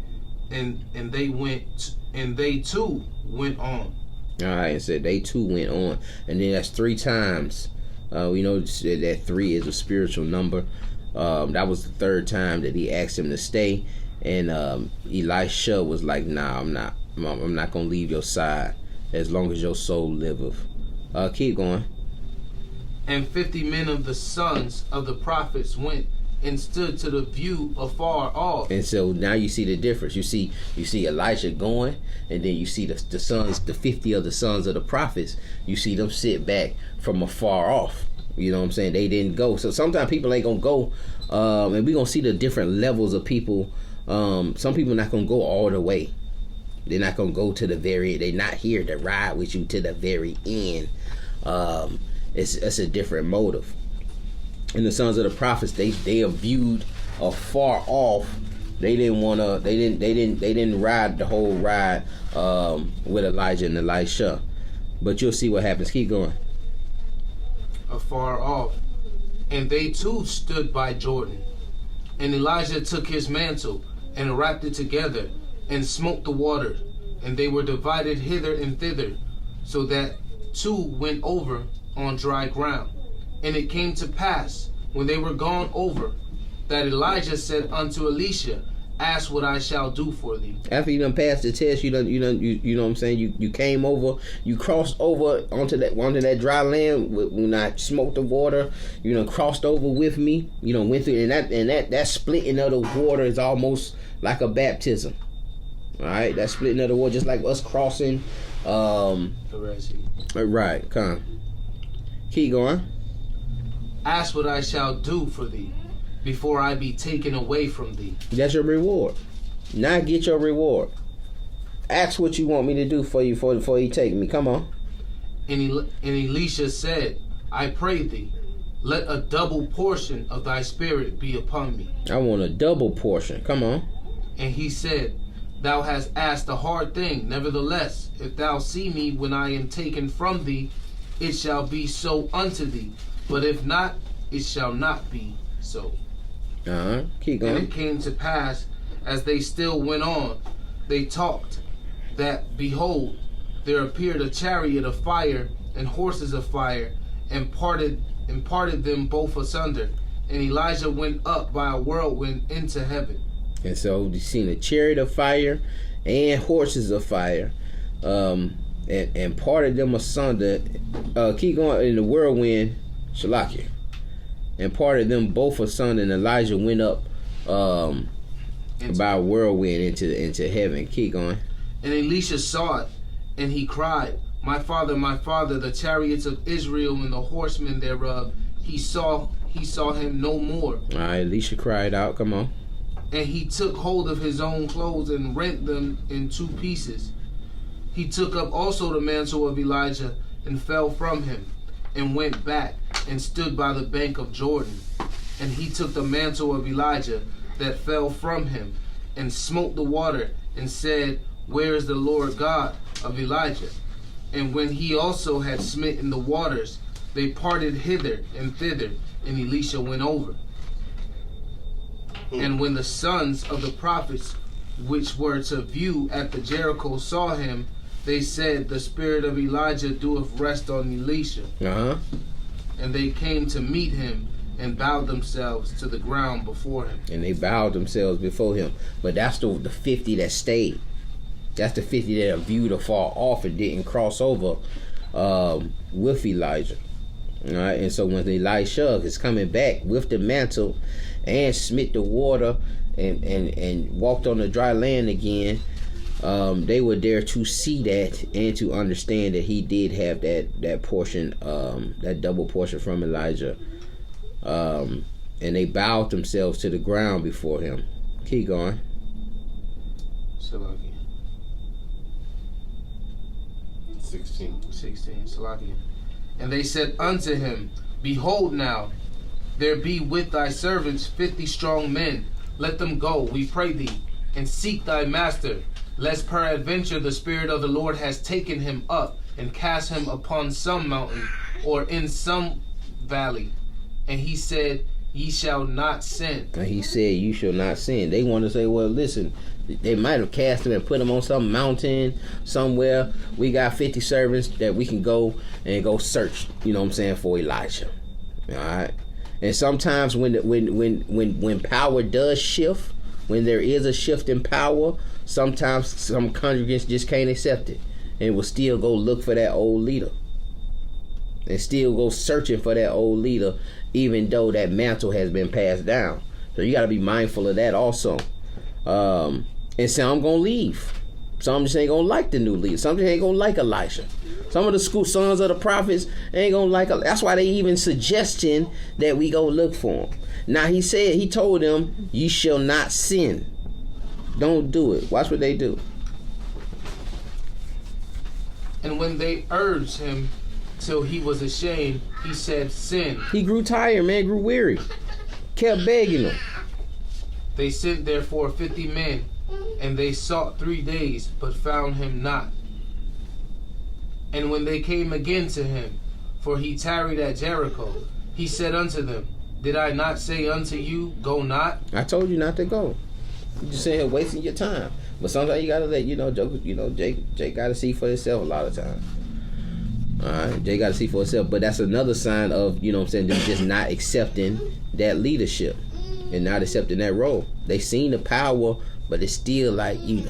And they too went on. All right, and said they too went on. And then that's 3 times. We know that 3 is a spiritual number. That was the 3rd time that he asked him to stay. And Elisha was like, nah, I'm not going to leave your side as long as your soul liveth. Keep going. And 50 men of the sons of the prophets went and stood to the view afar off. And so now you see the difference. You see Elisha going, and then you see the sons, the 50 of the sons of the prophets. You see them sit back from afar off. You know what I'm saying? They didn't go. So sometimes people ain't gonna go, and we're gonna see the different levels of people. Some people not gonna go all the way. They're not gonna go to the very. They're not here to ride with you to the very end. It's a different motive. And the sons of the prophets, they are viewed afar off. They didn't wanna. They didn't ride the whole ride with Elijah and Elisha. But you'll see what happens. Keep going. Afar off, and they too stood by Jordan. And Elijah took his mantle and wrapped it together and smote the water, and they were divided hither and thither, so that 2 went over on dry ground. And it came to pass, when they were gone over, that Elijah said unto Elisha, Ask what I shall do for thee. After you done passed the test, you know what I'm saying. You came over, you crossed over onto that dry land when I smoked the water. You done crossed over with me. You know, went through, and that splitting of the water is almost like a baptism. All right, that splitting of the water, just like us crossing. The Red Sea. Right, come. Keep going. Ask what I shall do for thee, before I be taken away from thee. That's your reward. Now get your reward. Ask what you want me to do for you before you take me. Come on. And Elisha said, I pray thee, let a double portion of thy spirit be upon me. I want a double portion. Come on. And he said, Thou hast asked a hard thing. Nevertheless, if thou see me when I am taken from thee, it shall be so unto thee. But if not, it shall not be so. Keep going. And it came to pass, as they still went on, they talked, that behold, there appeared a chariot of fire and horses of fire, and parted them both asunder. And Elijah went up by a whirlwind into heaven. And so you seen a chariot of fire and horses of fire, and parted them asunder. Keep going in the whirlwind, Shalakia. And parted them both asunder, and Elijah went up by a whirlwind into heaven. Keep going. And Elisha saw it, and he cried, my father, the chariots of Israel and the horsemen thereof. He saw him no more. All right, Elisha cried out. Come on. And he took hold of his own clothes and rent them in 2 pieces. He took up also the mantle of Elijah and fell from him, and went back and stood by the bank of Jordan. And he took the mantle of Elijah that fell from him, and smote the water, and said, Where is the Lord God of Elijah? And when he also had smitten the waters, they parted hither and thither, and Elisha went over. And when the sons of the prophets which were to view at the Jericho saw him, they said, The spirit of Elijah doeth rest on Elisha. And they came to meet him, and bowed themselves to the ground before him. And they bowed themselves before him. But that's the 50 that stayed. That's the 50 that viewed afar off and didn't cross over with Elijah. All right, and so when Elisha is coming back with the mantle and smit the water and walked on the dry land again, they were there to see that and to understand that he did have that portion, that double portion from Elijah. And they bowed themselves to the ground before him. Keep going. Salakia. 16. Salakia. And they said unto him, Behold now, there be with thy servants 50 strong men. Let them go, we pray thee, and seek thy master, lest peradventure the Spirit of the Lord has taken him up, and cast him upon some mountain, or in some valley. And he said, Ye shall not sin. And he said, You shall not sin. They want to say, well, listen, they might have cast him and put him on some mountain somewhere. We got 50 servants that we can go and go search, you know what I'm saying, for Elijah. All right. And sometimes when power does shift, when there is a shift in power, sometimes some congregants just can't accept it and will still go look for that old leader. And still go searching for that old leader, even though that mantle has been passed down. So you got to be mindful of that also. And some going to leave. Some just ain't going to like the new leader. Some just ain't going to like Elisha. Some of the school sons of the prophets ain't going to like. That's why they even suggesting that we go look for him. Now he told them, you shall not sin. Don't do it. Watch what they do. And when they urged him till he was ashamed, he said, Sin. He grew tired, man, grew weary. Kept begging them. They sent therefore 50 men, and they sought 3 days, but found him not. And when they came again to him, for he tarried at Jericho, he said unto them, Did I not say unto you, Go not? I told you not to go. You just saying wasting your time. But sometimes you gotta let Jake gotta see for himself a lot of times. Alright, Jay gotta see for himself. But that's another sign of, you know what I'm saying, them just not accepting that leadership and not accepting that role. They seen the power, but it's still like, you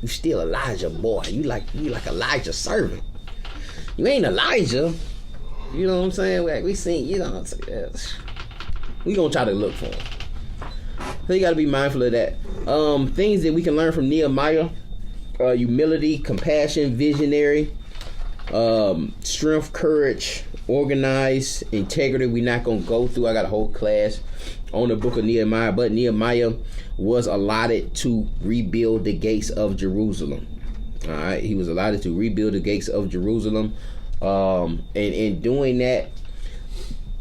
still Elijah boy. You like Elijah's servant. You ain't Elijah. You know what I'm saying? Like we seen, you know what I'm saying? We gonna try to look for him. So you gotta be mindful of that. Things that we can learn from Nehemiah: humility, compassion, visionary, strength, courage, organized, integrity. We're not gonna go through. I got a whole class on the book of Nehemiah, but Nehemiah was allotted to rebuild the gates of Jerusalem. All right, he was allotted to rebuild the gates of Jerusalem, and in doing that,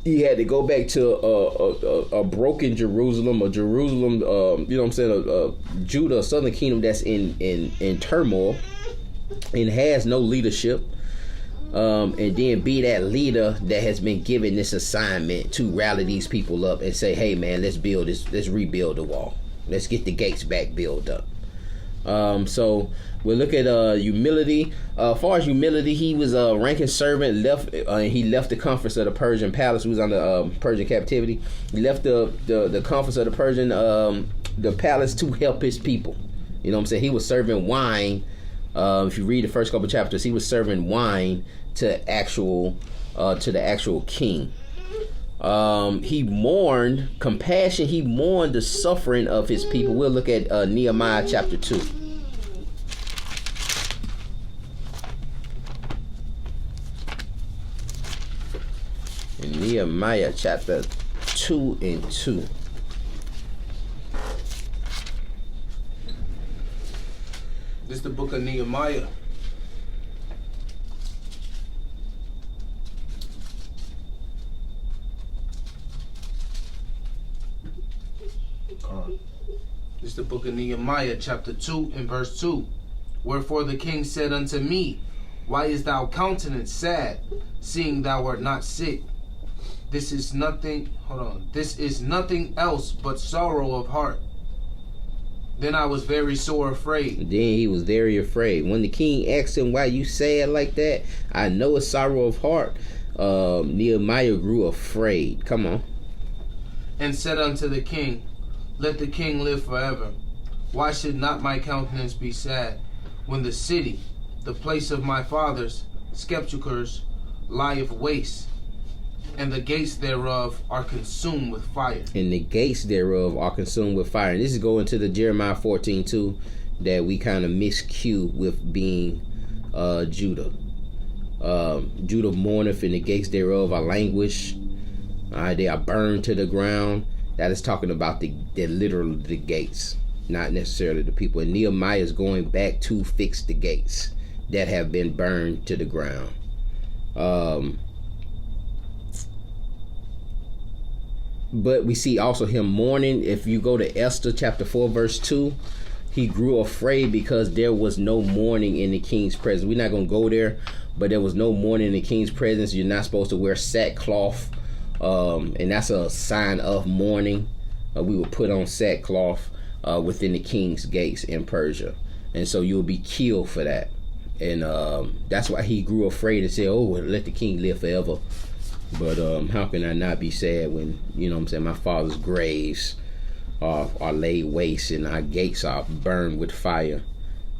he had to go back to a broken Jerusalem, you know what I'm saying, Judah, a southern kingdom that's in turmoil and has no leadership. And then be that leader that has been given this assignment to rally these people up and say, hey man, let's rebuild the wall. Let's get the gates back built up. So we'll look at humility. As far as humility, he was a ranking servant. He left the comforts of the Persian palace. He was under Persian captivity. He left the comforts of the Persian the palace to help his people. You know what I'm saying? He was serving wine. If you read the first couple chapters, he was serving wine to the actual king. He mourned compassion. He mourned the suffering of his people. We'll look at Nehemiah chapter 2. In Nehemiah chapter 2 and 2. This is the book of of Nehemiah. This is the book of Nehemiah, chapter 2 and verse 2. Wherefore the king said unto me, why is thou countenance sad, seeing thou art not sick? This is nothing else but sorrow of heart. Then I was very sore afraid. Then he was very afraid. When the king asked him why you sad like that, I know it's sorrow of heart. Nehemiah grew afraid. Come on. And said unto the king, let the king live forever. Why should not my countenance be sad, when the city, the place of my fathers, sepulchres, lieth waste, and the gates thereof are consumed with fire. And the gates thereof are consumed with fire. And this is going to the Jeremiah 14:2 that we kind of miscue with being Judah. Judah mourneth, and the gates thereof are languished. They are burned to the ground. That is talking about the literally the gates, not necessarily the people. And Nehemiah is going back to fix the gates that have been burned to the ground. But we see also him mourning. If you go to Esther chapter 4 verse 2, he grew afraid because there was no mourning in the king's presence. We're not going to go there, but there was no mourning in the king's presence. You're not supposed to wear sackcloth, and that's a sign of mourning. We will put on sackcloth within the king's gates in Persia, and so you'll be killed for that. And that's why he grew afraid and said, oh, let the king live forever. But how can I not be sad when, you know what I'm saying, my father's graves are laid waste and our gates are burned with fire.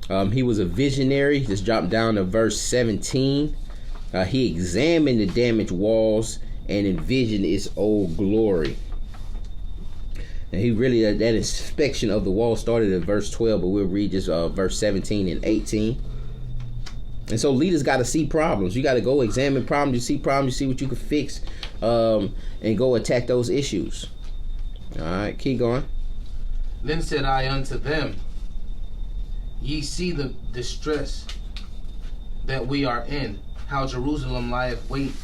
He was a visionary. Just drop down to verse 17. He examined the damaged walls and envisioned its old glory. And he really, that inspection of the wall started at verse 12, but we'll read just verse 17 and 18. And so leaders got to see problems. You got to go examine problems. You see problems, you see what you can fix, and go attack those issues. All right, keep going. Then said I unto them, ye see the distress that we are in, how Jerusalem lieth waste,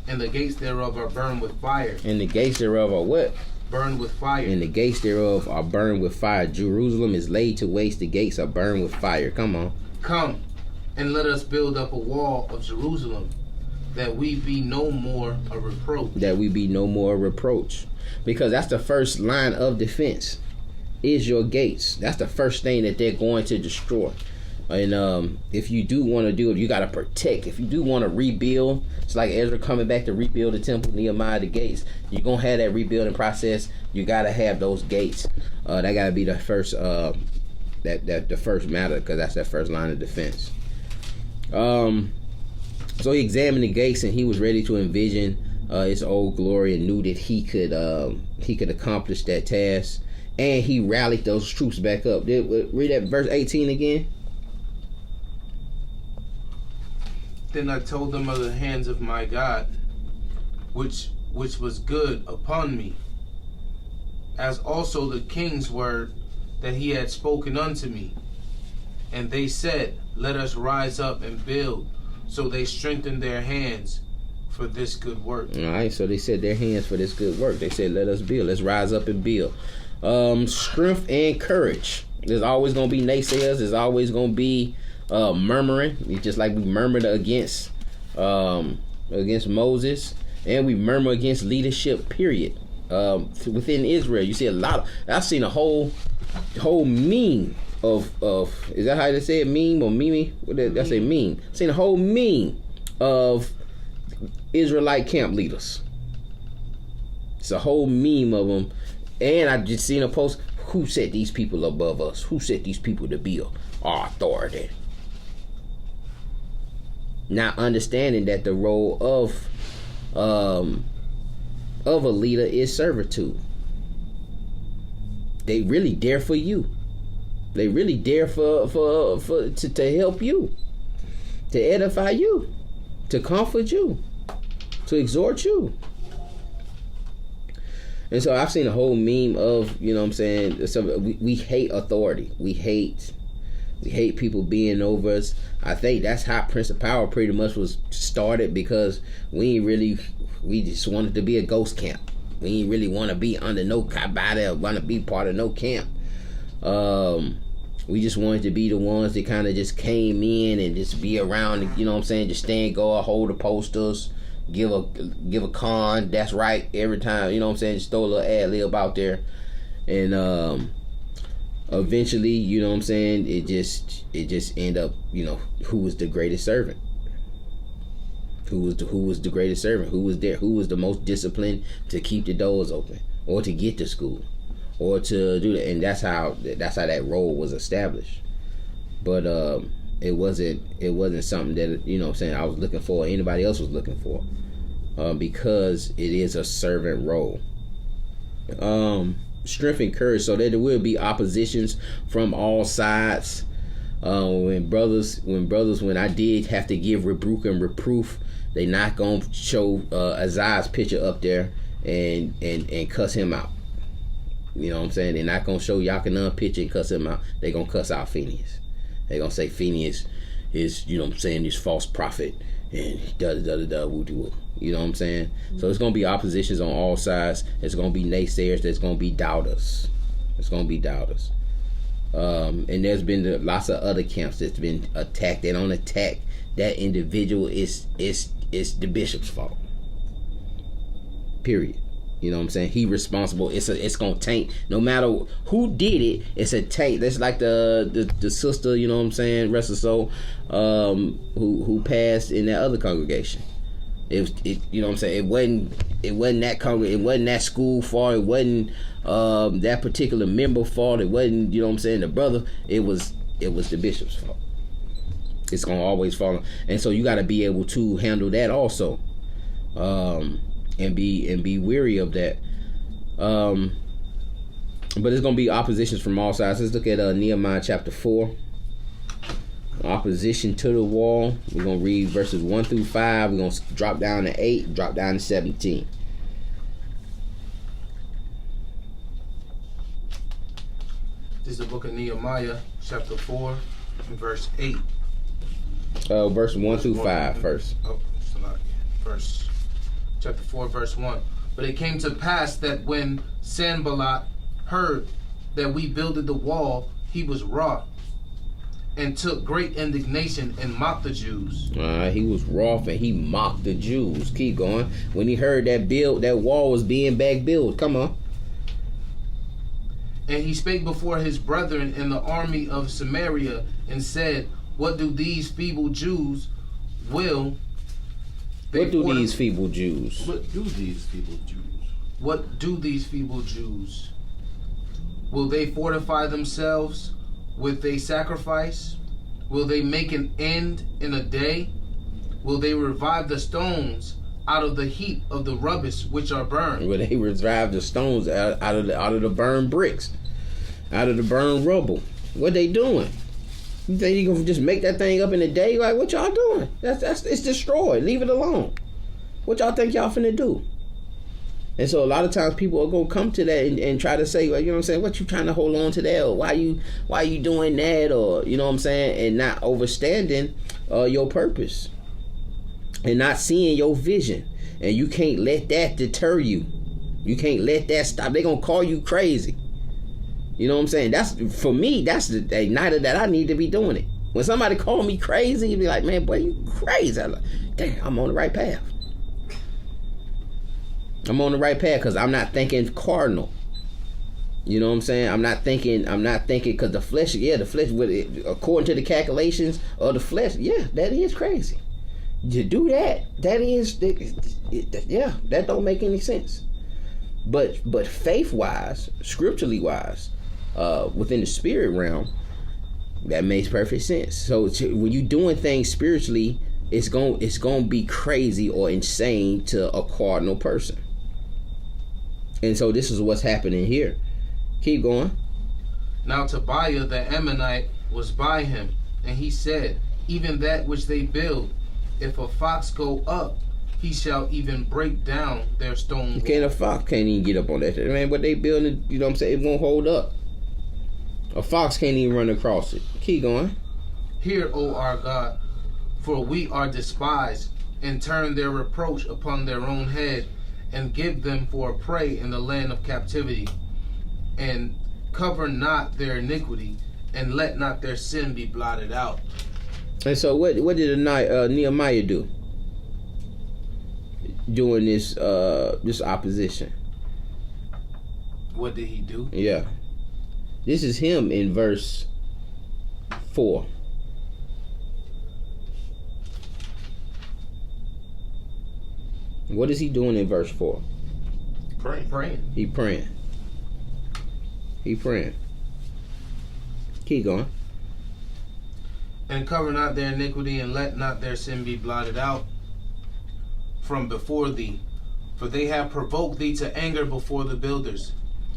and the gates thereof are burned with fire. And the gates thereof are what? Burned with fire. And the gates thereof are burned with fire. Jerusalem is laid to waste. The gates are burned with fire. Come on. Come, and let us build up a wall of Jerusalem, that we be no more a reproach. That we be no more a reproach. Because that's the first line of defense, is your gates. That's the first thing that they're going to destroy. And if you do want to do it, you got to protect. If you do want to rebuild, it's like Ezra coming back to rebuild the temple, Nehemiah the gates. You're going to have that rebuilding process. You got to have those gates. That got to be the first the first matter, because that's that first line of defense. So he examined the gates, and he was ready to envision its old glory, and knew that he could accomplish that task. And he rallied those troops back up. Read that verse 18 again. Then I told them of the hands of my God, which was good upon me, as also the king's word that he had spoken unto me. And they said, let us rise up and build. So they strengthened their hands for this good work. All right, so they said their hands for this good work. They said, let us build. Let's rise up and build. Strength and courage. There's always going to be naysayers. There's always going to be murmuring. It's just like we murmured against Moses, and we murmur against leadership, period. Within Israel, you see a lot of, I've seen a whole meme of is that how they say it, meme or meme? What did I say, meme? I've seen a whole meme of Israelite camp leaders. It's a whole meme of them. And I just seen a post, who set these people above us? Who set these people to be our authority? Not understanding that the role of a leader is servitude. They really there for you. They really there to help you, to edify you, to comfort you, to exhort you. And so I've seen a whole meme of, you know what I'm saying, we hate authority. We hate We hate people being over us. I think that's how Prince of Power pretty much was started, because we just wanted to be a ghost camp. We didn't really want to be under no body or want to be part of no camp. We just wanted to be the ones that kind of just came in and just be around, you know what I'm saying, just stand guard, hold the posters, give a con, that's right, every time, you know what I'm saying, just throw a little ad lib out there. And eventually, you know what I'm saying, it just end up, you know, who was the greatest servant? Who was the greatest servant? Who was there? Who was the most disciplined to keep the doors open, or to get to school, or to do that? And that's how that role was established. But it wasn't something that, you know what I'm saying, I was looking for, or anybody else was looking for, because it is a servant role. Strength and courage, so that there will be oppositions from all sides. When I did have to give rebuke and reproof, they not gonna show Isaiah's picture up there and cuss him out. You know what I'm saying? They're not gonna show Yakanan picture and cuss him out. They gonna cuss out Phineas. They gonna say Phineas is, you know what I'm saying, this false prophet and woo. You know what I'm saying? Mm-hmm. So it's gonna be oppositions on all sides. It's gonna be naysayers. There's gonna be doubters. And there's been lots of other camps that's been attacked. They don't attack that individual. It's the bishop's fault. Period. You know what I'm saying? He responsible. It's gonna taint. No matter who did it, it's a taint. That's like the sister, you know what I'm saying, rest her soul, who passed in that other congregation. It you know what I'm saying, it wasn't that it wasn't that school fault, it wasn't that particular member fault, it wasn't, you know what I'm saying, the brother, it was the bishop's fault. It's gonna always fall. And so you gotta be able to handle that also. And be weary of that. But it's gonna be oppositions from all sides. Let's look at Nehemiah chapter 4. Opposition to the wall. We're gonna read verses 1 through 5. We're gonna drop down to 8, drop down to 17. This is the book of Nehemiah, chapter 4, and verse 8. Verse 1 through 5 first. Oh, it's a lot. Chapter 4, verse 1. But it came to pass that when Sanballat heard that we builded the wall, he was wroth, and took great indignation and mocked the Jews. He was wroth and he mocked the Jews. Keep going. When he heard that wall was being back built. Come on. And he spake before his brethren in the army of Samaria, and said, What do these feeble Jews will? What do these feeble Jews? What do these feeble Jews? What do these feeble Jews? Will they fortify themselves with a sacrifice? Will they make an end in a day? Will they revive the stones out of the heap of the rubbish which are burned? Will they revive the stones out of the burned bricks, out of the burned rubble? What they doing? You think you gonna just make that thing up in a day? Like, what y'all doing? It's destroyed. Leave it alone. What y'all think y'all finna do? And so a lot of times people are gonna come to that and try to say, well, you know what I'm saying, what you trying to hold on to that, or why you doing that, or you know what I'm saying, and not understanding your purpose and not seeing your vision. And you can't let that deter you. You can't let that stop. They're gonna call you crazy. You know what I'm saying? That's, for me, that's the igniter that I need to be doing it. When somebody call me crazy, you be like, man, boy, you crazy. I'm like, damn, I'm on the right path. I'm on the right path because I'm not thinking carnal. You know what I'm saying? I'm not thinking because the flesh, according to the calculations of the flesh, that is crazy. To do that is, that don't make any sense. But faith-wise, scripturally-wise, within the spirit realm, that makes perfect sense. So when you're doing things spiritually, it's gonna be crazy or insane to a cardinal person. And so this is what's happening here. Keep going. Now Tobiah the Ammonite was by him, and he said, even that which they build, if a fox go up, he shall even break down their stone wall. A fox can't even get up on that. Man, what they building, you know what I'm saying, it won't hold up. A fox can't even run across it. Keep going. Hear, O our God, for we are despised, and turn their reproach upon their own head, and give them for a prey in the land of captivity, and cover not their iniquity, and let not their sin be blotted out. And so what did Nehemiah do during this opposition? What did he do? Yeah. This is him in verse 4. What is he doing in verse 4? Praying. He praying. Keep going. And cover not their iniquity, and let not their sin be blotted out from before thee. For they have provoked thee to anger before the builders.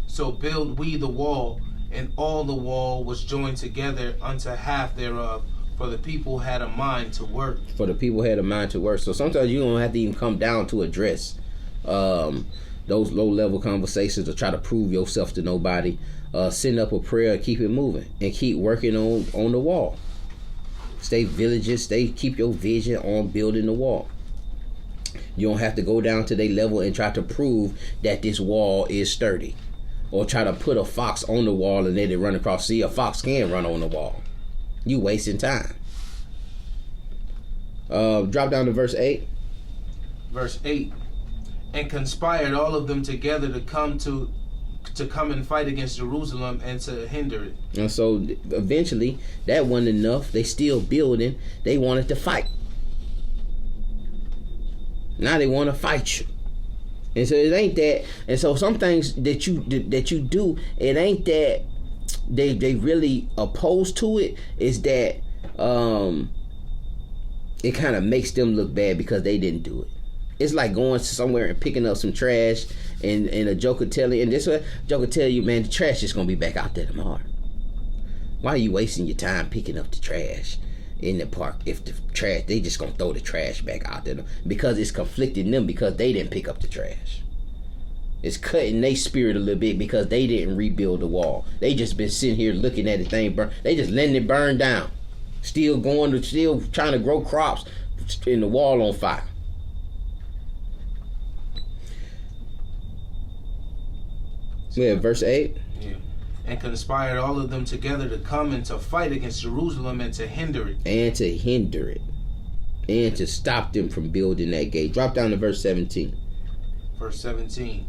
So build we the wall, and all the wall was joined together unto half thereof. For the people had a mind to work. So sometimes you don't have to even come down to address those low-level conversations or try to prove yourself to nobody. Send up a prayer, keep it moving, and keep working on the wall. Stay vigilant. Keep your vision on building the wall. You don't have to go down to their level and try to prove that this wall is sturdy, or try to put a fox on the wall and let it run across. See, a fox can run on the wall. You wasting time. Drop down to verse 8. Verse 8. And conspired all of them together to come and fight against Jerusalem and to hinder it. And so eventually that wasn't enough. They still building. They wanted to fight. Now they want to fight you. And so it ain't that. And so some things that you do, it ain't that they really opposed to it. Is that it kind of makes them look bad because they didn't do it. It's like going somewhere and picking up some trash, and a joker tell you, and this way joker tell you, man, the trash is gonna be back out there tomorrow. Why are you wasting your time picking up the trash in the park if the trash, they just gonna throw the trash back out there? Because it's conflicting them because they didn't pick up the trash. It's cutting their spirit a little bit because they didn't rebuild the wall. They just been sitting here looking at the thing burn. They just letting it burn down. Still trying to grow crops in the wall on fire. Yeah, verse 8. Yeah. And conspired all of them together to come and to fight against Jerusalem and to hinder it. And to stop them from building that gate. Drop down to verse 17. Verse 17.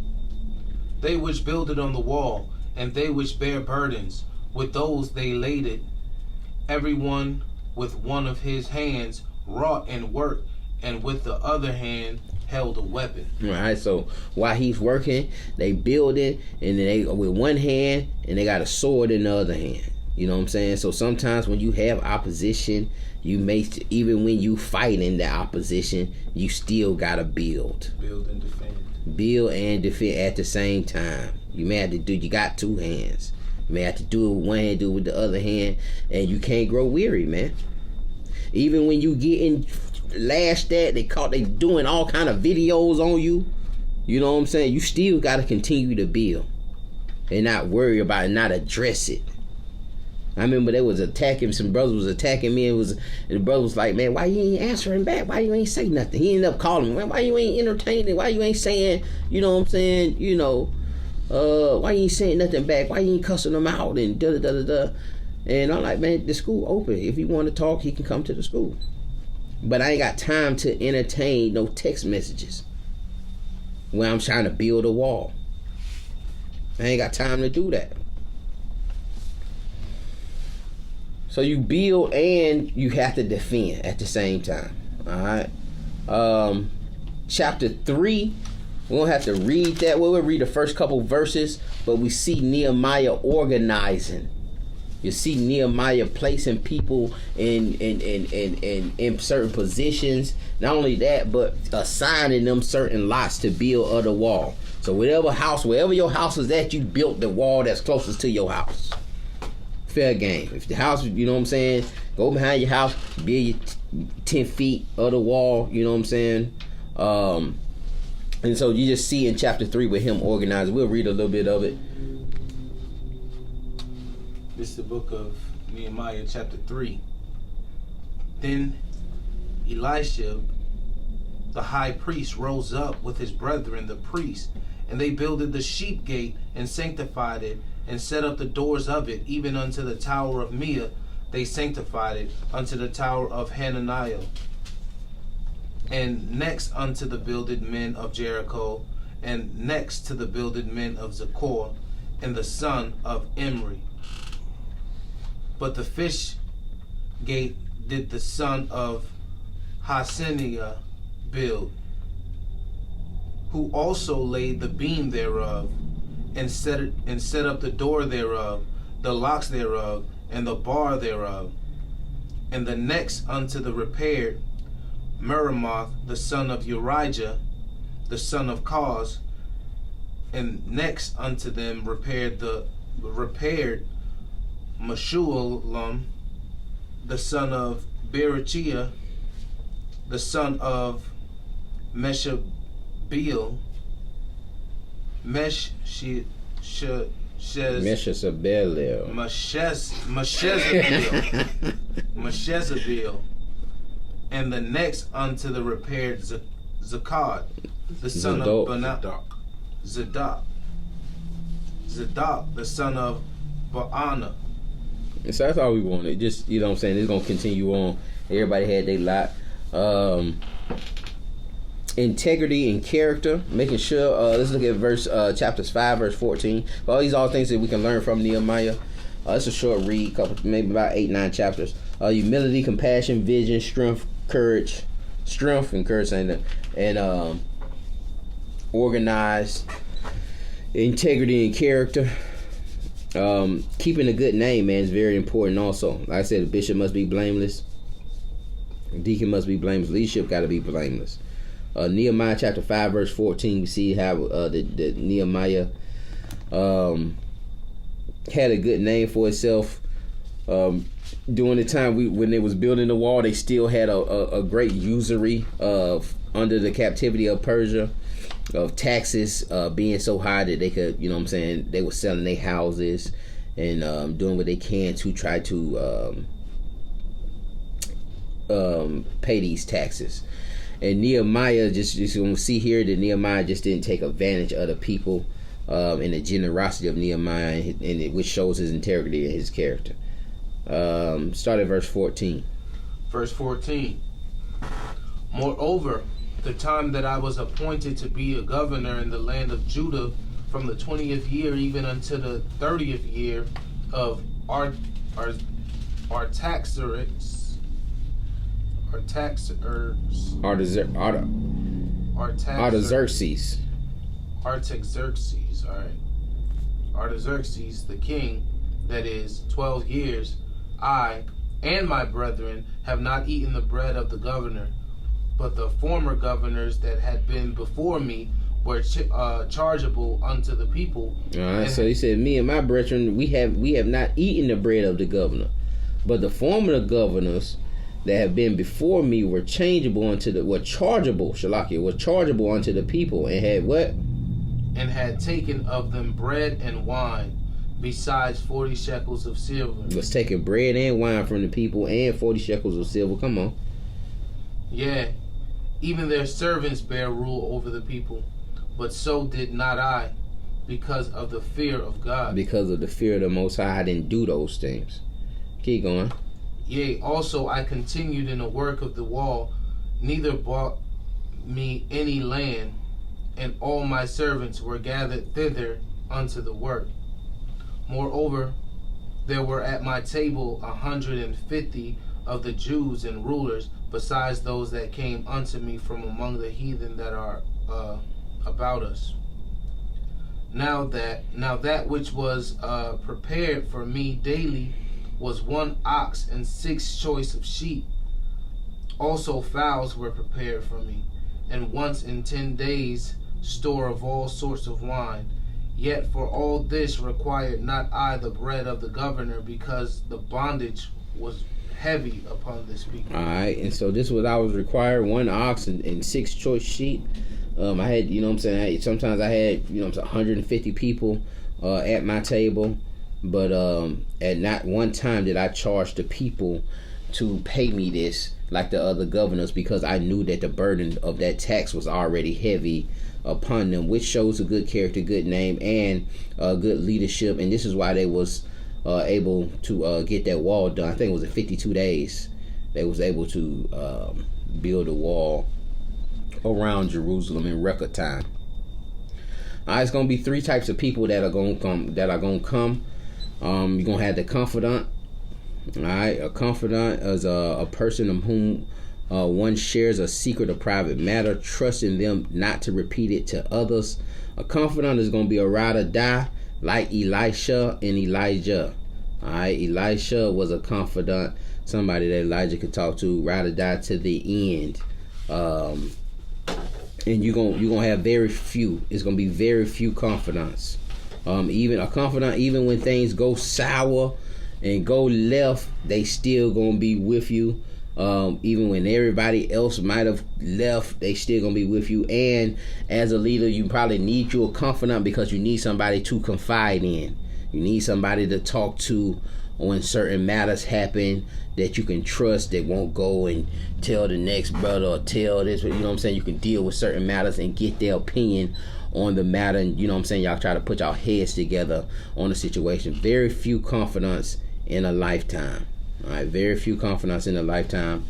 They which builded on the wall, and they which bear burdens, with those they laded, every one with one of his hands wrought and worked, and with the other hand held a weapon. All right, so while he's working, they build it, and then they with one hand, and they got a sword in the other hand. You know what I'm saying? So sometimes when you have opposition, you may, even when you fight in the opposition, you still gotta build. Build and defend. Build and defend at the same time. You may have to do. You got two hands. You may have to do it with one hand, do it with the other hand, and you can't grow weary, man. Even when you getting lashed at, they doing all kind of videos on you. You know what I'm saying? You still got to continue to build and not worry about it, not address it. I remember they was attacking, some brothers was attacking me, and the brother was like, man, why you ain't answering back? Why you ain't say nothing? He ended up calling me, man, why you ain't entertaining? Why you ain't saying, you know what I'm saying, why you ain't saying nothing back? Why you ain't cussing them out and da-da-da-da-da? And I'm like, man, the school open. If he want to talk, he can come to the school. But I ain't got time to entertain no text messages when I'm trying to build a wall. I ain't got time to do that. So you build and you have to defend at the same time. All right. Chapter 3, we don't have to read that. We'll read the first couple verses, but we see Nehemiah organizing. You see Nehemiah placing people in certain positions. Not only that, but assigning them certain lots to build other wall. So wherever your house is at, you built the wall that's closest to your house. Fair game. If the house, you know what I'm saying, go behind your house, build your 10 feet of the wall, you know what I'm saying? And so you just see in chapter 3 with him organizing. We'll read a little bit of it. This is the book of Nehemiah, chapter 3. Then Elisha, the high priest, rose up with his brethren, the priests, and they builded the sheep gate and sanctified it, and set up the doors of it, even unto the tower of Mia. They sanctified it unto the tower of Hananiah. And next unto the builded men of Jericho, and next to the builded men of Zachor, and the son of Imri. But the fish gate did the son of Haseniah build, who also laid the beam thereof, and set up the door thereof, the locks thereof, and the bar thereof. And the next unto the repaired, Meremoth, the son of Urijah, the son of Koz, and next unto them repaired Meshulam, the son of Berechiah, the son of Meshabil, Meshezabeel, and the next unto the repaired Zakad, the son of Zadok, the son of Baana. So that's all we wanted. Just, you know what I'm saying, it's going to continue on. Everybody had their lot. Integrity and character, making sure, let's look at chapters 5, verse 14. All these are things that we can learn from Nehemiah. It's a short read, maybe about 8-9 chapters. Humility, compassion, vision, strength, and courage, and organized. Integrity and character. Keeping a good name, man, is very important also. Like I said, the bishop must be blameless. The deacon must be blameless. Leadership got to be blameless. Nehemiah chapter 5 verse 14, we see how the Nehemiah had a good name for itself. During the time when they was building the wall, they still had a great usury of under the captivity of Persia, of taxes being so high that they could, you know what I'm saying, they were selling their houses and doing what they can to try to pay these taxes. And Nehemiah, just going to see here that Nehemiah just didn't take advantage of the people and the generosity of Nehemiah, which shows his integrity and his character. Start at verse 14. Verse 14. Moreover, the time that I was appointed to be a governor in the land of Judah, from the 20th year even unto the 30th year of Artaxerxes, Artaxerxes, the king, that is 12 years, I and my brethren have not eaten the bread of the governor, but the former governors that had been before me were chargeable unto the people. All right, so he said, me and my brethren, we have not eaten the bread of the governor, but the former governors that have been before me were chargeable unto the people, and had what? And had taken of them bread and wine, besides 40 shekels of silver. Was taking bread and wine from the people, and 40 shekels of silver. Come on. Yeah, even their servants bear rule over the people, but so did not I, because of the fear of God. Because of the fear of the Most High, I didn't do those things. Keep going. Yea, also I continued in the work of the wall, neither bought me any land, and all my servants were gathered thither unto the work. Moreover, there were at my table 150 of the Jews and rulers, besides those that came unto me from among the heathen that are about us. Now that which was prepared for me daily was 1 ox and 6 choice of sheep. Also fowls were prepared for me, and once in 10 days store of all sorts of wine. Yet for all this required not I the bread of the governor, because the bondage was heavy upon this people. All right, and so this was I was required 1 ox and 6 choice sheep. I had, you know what I'm saying, sometimes I had, you know what I'm saying, 150 people at my table. but at not one time did I charge the people to pay me this like the other governors, because I knew that the burden of that tax was already heavy upon them, which shows a good character, good name, and good leadership. And this is why they was able to get that wall done. I think it was in 52 days they was able to build a wall around Jerusalem in record time. It's gonna be three types of people that are gonna come. You're gonna have the confidant. All right, a confidant is a person of whom one shares a secret or private matter, trusting them not to repeat it to others. A confidant is going to be a ride or die, like Elisha and Elijah. All right, Elisha was a confidant, somebody that Elijah could talk to, ride or die to the end. And you're gonna have very few. It's gonna be very few confidants. Even a confidant, even when things go sour and go left, they still gonna be with you. Even when everybody else might have left, they still gonna be with you. And as a leader, you probably need you a confidant, because you need somebody to confide in. You need somebody to talk to when certain matters happen, that you can trust, that won't go and tell the next brother or tell this, you know what I'm saying? You can deal with certain matters and get their opinion on the matter, and you know what I'm saying? Y'all try to put y'all heads together on the situation. Very few confidants in a lifetime. All right, very few confidants in a lifetime.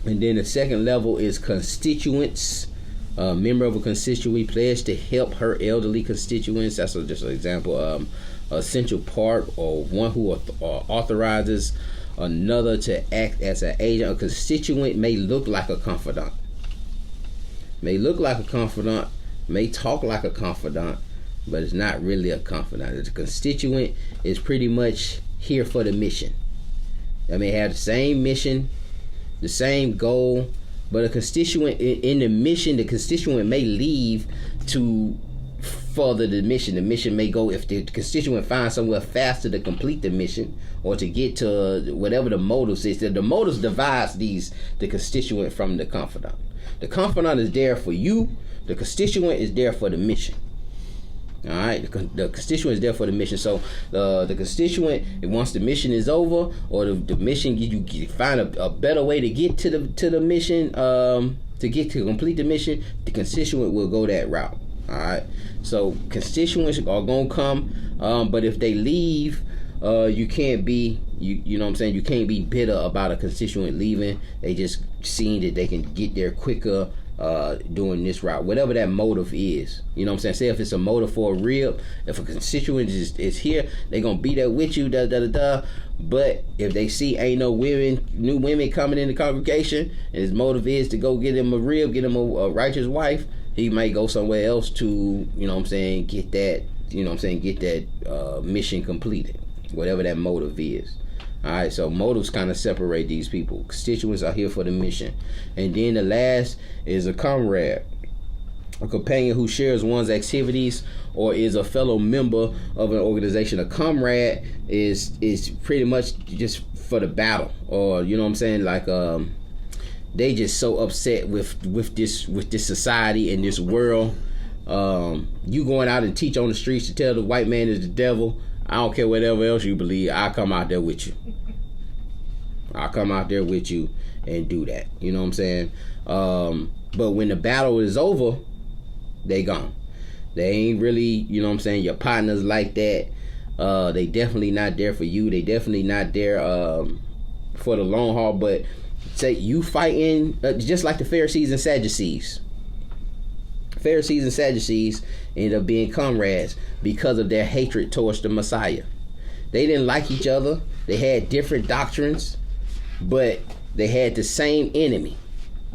And then the second level is constituents. A member of a constituency pledged to help her elderly constituents. That's just an example. Essential part, or one who authorizes another to act as an agent. A constituent may look like a confidant. May look like a confidant. May talk like a confidant, but it's not really a confidant. The constituent is pretty much here for the mission. They may have the same mission, the same goal, but a constituent in the mission, the constituent may leave to further the mission. The mission may go, if the constituent finds somewhere faster to complete the mission, or to get to whatever the motives is. The motives divides the constituent from the confidant. The confidant is there for you. The constituent is there for the mission. All right, the constituent is there for the mission. So the constituent, once the mission is over, or the mission, you find a better way to get to the mission, to complete the mission. The constituent will go that route. All right. So constituents are gonna come, but if they leave, you can't be you know what I'm saying. You can't be bitter about a constituent leaving. They just seeing that they can get there quicker. Doing this route, whatever that motive is, you know what I'm saying. Say if it's a motive for a rib, if a constituent is here, they gonna be there with you, but if they see ain't no new women coming in the congregation, and his motive is to go get him a rib, get him a righteous wife, he might go somewhere else to, you know what I'm saying, get that, you know what I'm saying, get that mission completed, whatever that motive is. All right, so motives kind of separate these people. Constituents are here for the mission. And then the last is a comrade, a companion who shares one's activities or is a fellow member of an organization. A comrade is pretty much just for the battle, or you know what I'm saying, like they just so upset with this society and this world. You going out and teach on the streets to tell the white man is the devil. I don't care whatever else you believe. I'll come out there with you. I'll come out there with you and do that. You know what I'm saying? But when the battle is over, they gone. They ain't really, you know what I'm saying, your partners like that. They definitely not there for you. They definitely not there for the long haul. But say you fighting just like the Pharisees and Sadducees. Pharisees and Sadducees ended up being comrades because of their hatred towards the Messiah. They didn't like each other. They had different doctrines, but they had the same enemy.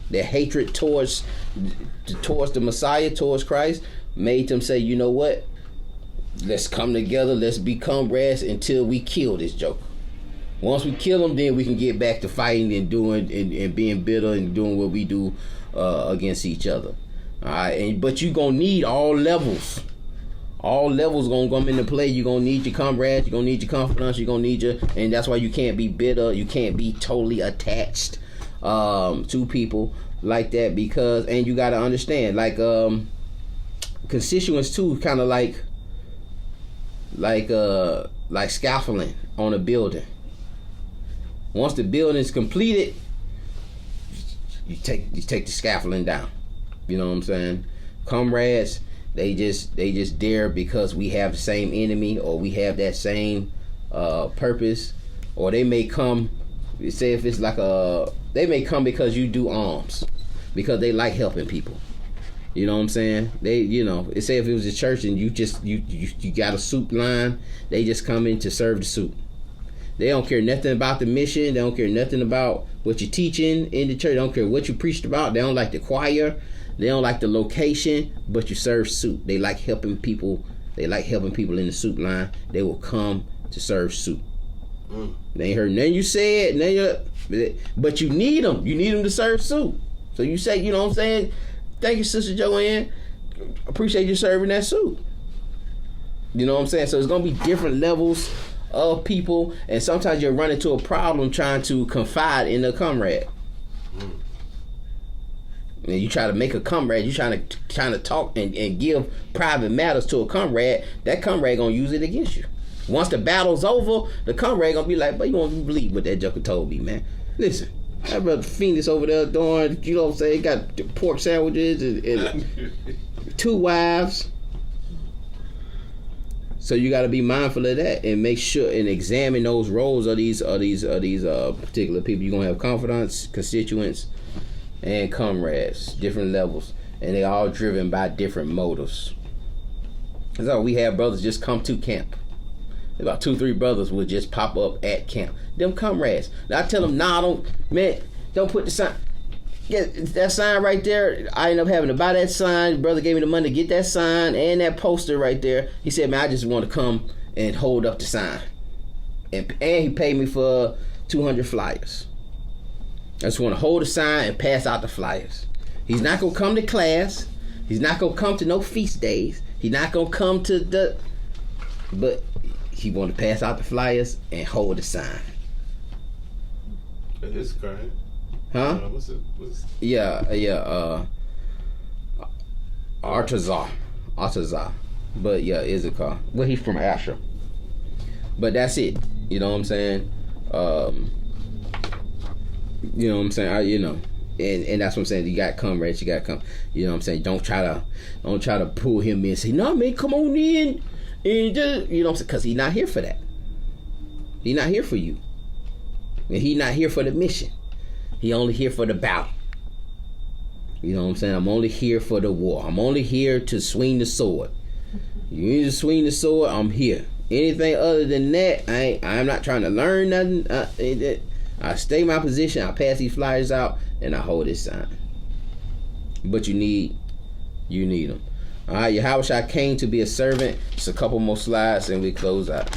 Their hatred towards the Messiah, towards Christ, made them say, you know what? Let's come together. Let's be comrades until we kill this joker. Once we kill him, then we can get back to fighting and doing and being bitter and doing what we do against each other. All right, but you gonna need all levels. All levels gonna come into play. You gonna need your comrades. You gonna need your confidants. You gonna need and that's why you can't be bitter. You can't be totally attached to people like that, because, and you gotta understand, like constituents too, kind of like like scaffolding on a building. Once the building is completed, you take the scaffolding down. You know what I'm saying? Comrades, they just there because we have the same enemy, or we have that same purpose, or they may come. Say if it's like they may come because you do alms, because they like helping people. You know what I'm saying? They, say if it was a church and you got a soup line, they just come in to serve the soup. They don't care nothing about the mission. They don't care nothing about what you're teaching in the church. They don't care what you preached about. They don't like the choir. They don't like the location, but you serve soup. They like helping people. They like helping people in the soup line. They will come to serve soup. They ain't heard nothing you said, but you need them. You need them to serve soup. So you say, you know what I'm saying? Thank you, Sister Joanne. Appreciate you serving that soup. You know what I'm saying? So it's going to be different levels of people, and sometimes you'll run into a problem trying to confide in a comrade. And you try to make a comrade, you trying to talk and give private matters to a comrade. That comrade going to use it against you. Once the battle's over, the comrade going to be like, but you won't believe what that joker told me, man. Listen. That brother Phoenix over there doing, you know what I'm saying, got pork sandwiches and 2 wives. So you got to be mindful of that and make sure and examine those roles of these particular people. You're gonna have confidants, constituents, and comrades, different levels, and they all driven by different motives. So we have brothers just come to camp. About 2-3 brothers would just pop up at camp. Them comrades. Now I tell them, don't put the sign. Yeah, that sign right there. I ended up having to buy that sign. The brother gave me the money to get that sign and that poster right there. He said, man, I just want to come and hold up the sign. And he paid me for 200 flyers. I just want to hold the sign and pass out the flyers. He's not going to come to class. He's not going to come to no feast days. He's not going to come to but he want to pass out the flyers and hold the sign. It's current. Huh? What's it? Yeah. Artazar. But yeah, Issachar. Well, he's from Asher. But that's it. You know what I'm saying? You know what I'm saying? And that's what I'm saying. You got comrades. You got come. You know what I'm saying? Don't try to pull him in and say, no, man, come on in. And just, you know what I'm saying? Because he's not here for that. He's not here for you. And he's not here for the mission. He only here for the battle. You know what I'm saying? I'm only here for the war. I'm only here to swing the sword. You need to swing the sword, I'm here. Anything other than that, I'm not trying to learn nothing. I stay in my position, I pass these flyers out, and I hold this sign. But you need them. All right, Yahushua came to be a servant. Just a couple more slides and we close out.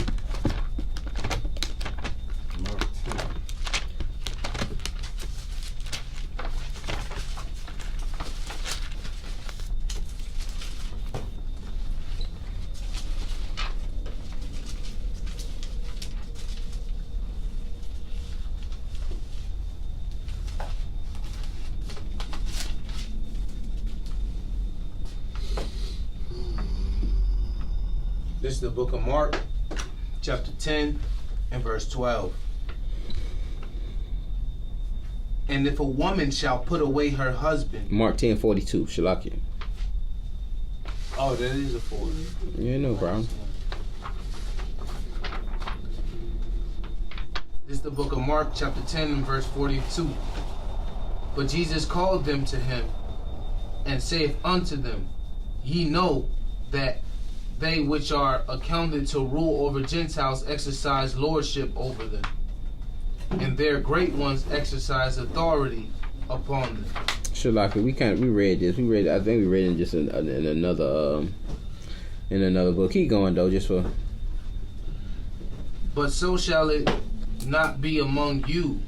This is the book of Mark, chapter 10 and verse 12. And if a woman shall put away her husband. Mark 10:42, Shalakia. Oh, that is a 4. Yeah, no problem. This is the book of Mark, chapter 10 and verse 42. But Jesus called them to him and saith unto them, Ye know that they which are accounted to rule over Gentiles exercise lordship over them, and their great ones exercise authority upon them. Shalaka, we read this. I think we read it just in another book. Keep going though, just for. But so shall it not be among you,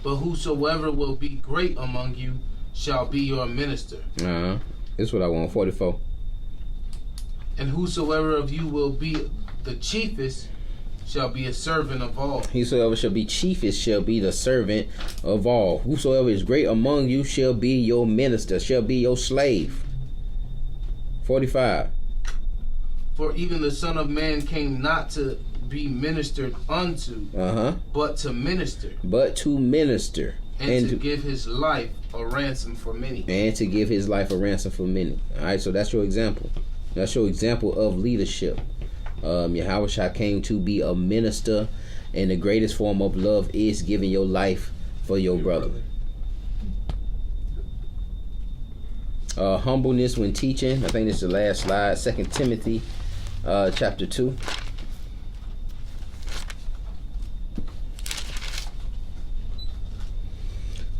but whosoever will be great among you shall be your minister. This is what I want. 44. And whosoever of you will be the chiefest shall be a servant of all. Whosoever shall be chiefest shall be the servant of all. Whosoever is great among you shall be your minister, shall be your slave. 45. For even the Son of Man came not to be ministered unto, but to minister. But to minister. And to give his life a ransom for many. And to give his life a ransom for many. All right, so that's your example. That's your example of leadership. Yahushua came to be a minister, and the greatest form of love is giving your life for your brother. Humbleness when teaching. I think this is the last slide. 2 Timothy chapter 2.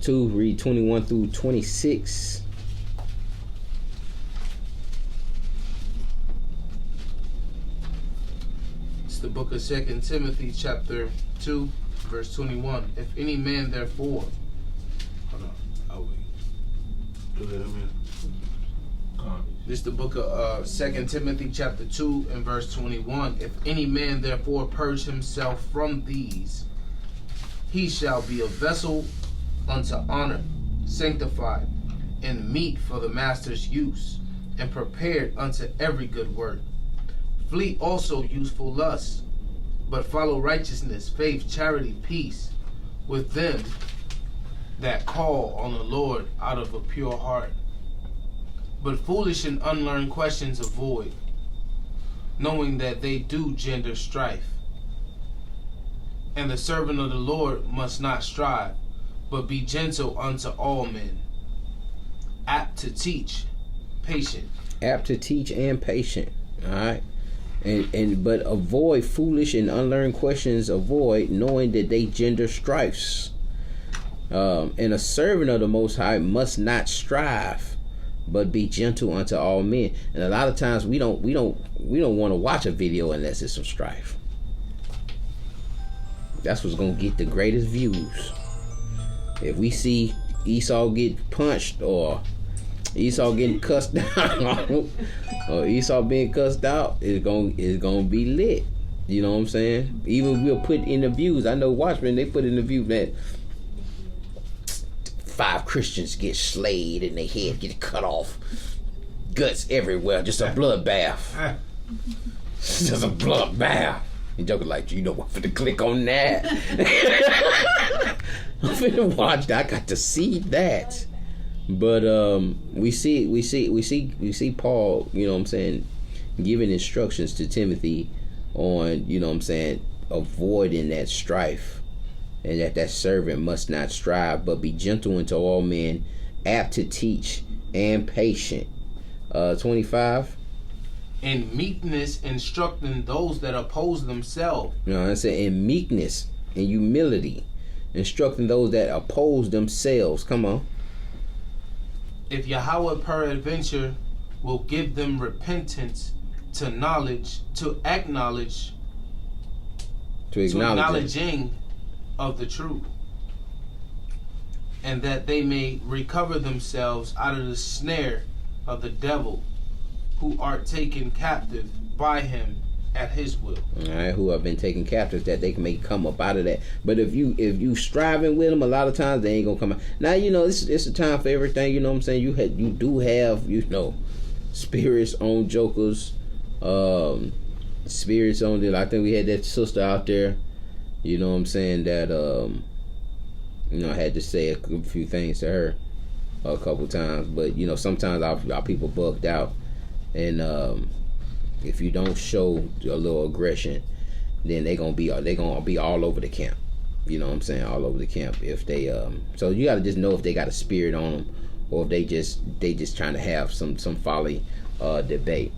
Read 21 through 26. It's the book of 2 Timothy chapter 2 verse 21. If any man therefore, hold on, I'll wait. Go ahead, man. This is the book of 2 Timothy chapter 2 and verse 21. If any man therefore purge himself from these, he shall be a vessel unto honor, sanctified, and meet for the master's use, and prepared unto every good work. Flee also useful lusts, but follow righteousness, faith, charity, peace, with them that call on the Lord out of a pure heart. But foolish and unlearned questions avoid, knowing that they do gender strife. And the servant of the Lord must not strive, but be gentle unto all men, apt to teach, patient. Apt to teach and patient. All right. But avoid foolish and unlearned questions. Avoid, knowing that they gender strifes. And a servant of the Most High must not strive, but be gentle unto all men. And a lot of times we don't want to watch a video unless it's some strife. That's what's gonna get the greatest views. If we see Esau get punched, or Esau getting cussed out, or Esau being cussed out, it's gonna be lit. You know what I'm saying? Even we'll put in the views. I know Watchmen, they put in the view that 5 Christians get slayed and their head get cut off, guts everywhere, just a bloodbath. Just a bloodbath. And Joker like, you know what? I'm finna click on that. I'm finna watch that. I got to see that. But we see Paul, you know what I'm saying, giving instructions to Timothy on, you know what I'm saying, avoiding that strife, and that servant must not strive, but be gentle unto all men, apt to teach and patient. 25. In meekness instructing those that oppose themselves. You know what I'm saying? In meekness and humility, instructing those that oppose themselves. Come on. If Yahweh peradventure will give them repentance to knowledge, to acknowledging of the truth, and that they may recover themselves out of the snare of the devil, who are taken captive by him at his will. All right, who have been taken captive, that they may come up out of that. But if you striving with them, a lot of times they ain't gonna come out. Now, you know, it's a time for everything. You know what I'm saying? You do have, you know, spirits on jokers, spirits on the. I think we had that sister out there. You know what I'm saying, that you know, I had to say a few things to her a couple times. But you know, sometimes our people bugged out. And if you don't show a little aggression, then they're gonna be all over the camp. You know what I'm saying? All over the camp. If they so you gotta just know if they got a spirit on them, or if they just trying to have some folly debate.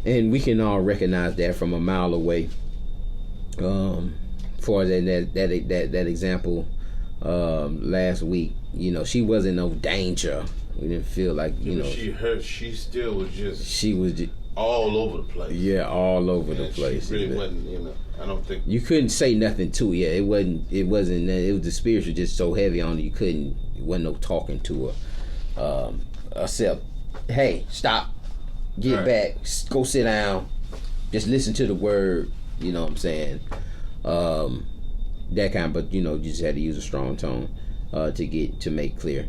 And we can all recognize that from a mile away. For that example last week, you know, she wasn't no danger. We didn't feel like, you know, she still was just all over the place. Yeah, all over the place. She really wasn't, you know, I don't think you couldn't say nothing to her. Yeah, it wasn't the spirits were just so heavy on her, it wasn't no talking to her. Except, hey, stop, get back, go sit down, just listen to the word, you know what I'm saying? That kind, but you know, you just had to use a strong tone to make clear.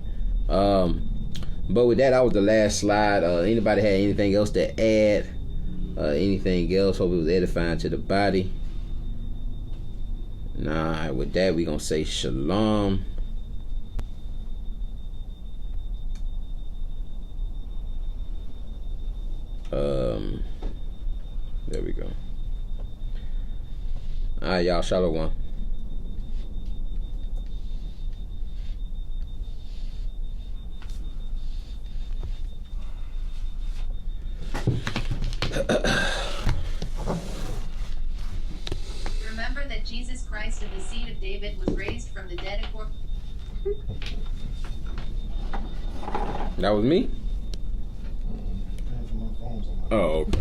But with that was the last slide. Anybody had anything else to add Anything else? Hope it was edifying to the body. Nah, with that, we gonna say shalom. There we go. All right, y'all, shalom. Remember that Jesus Christ of the seed of David was raised from the dead according. That was me? Oh, okay.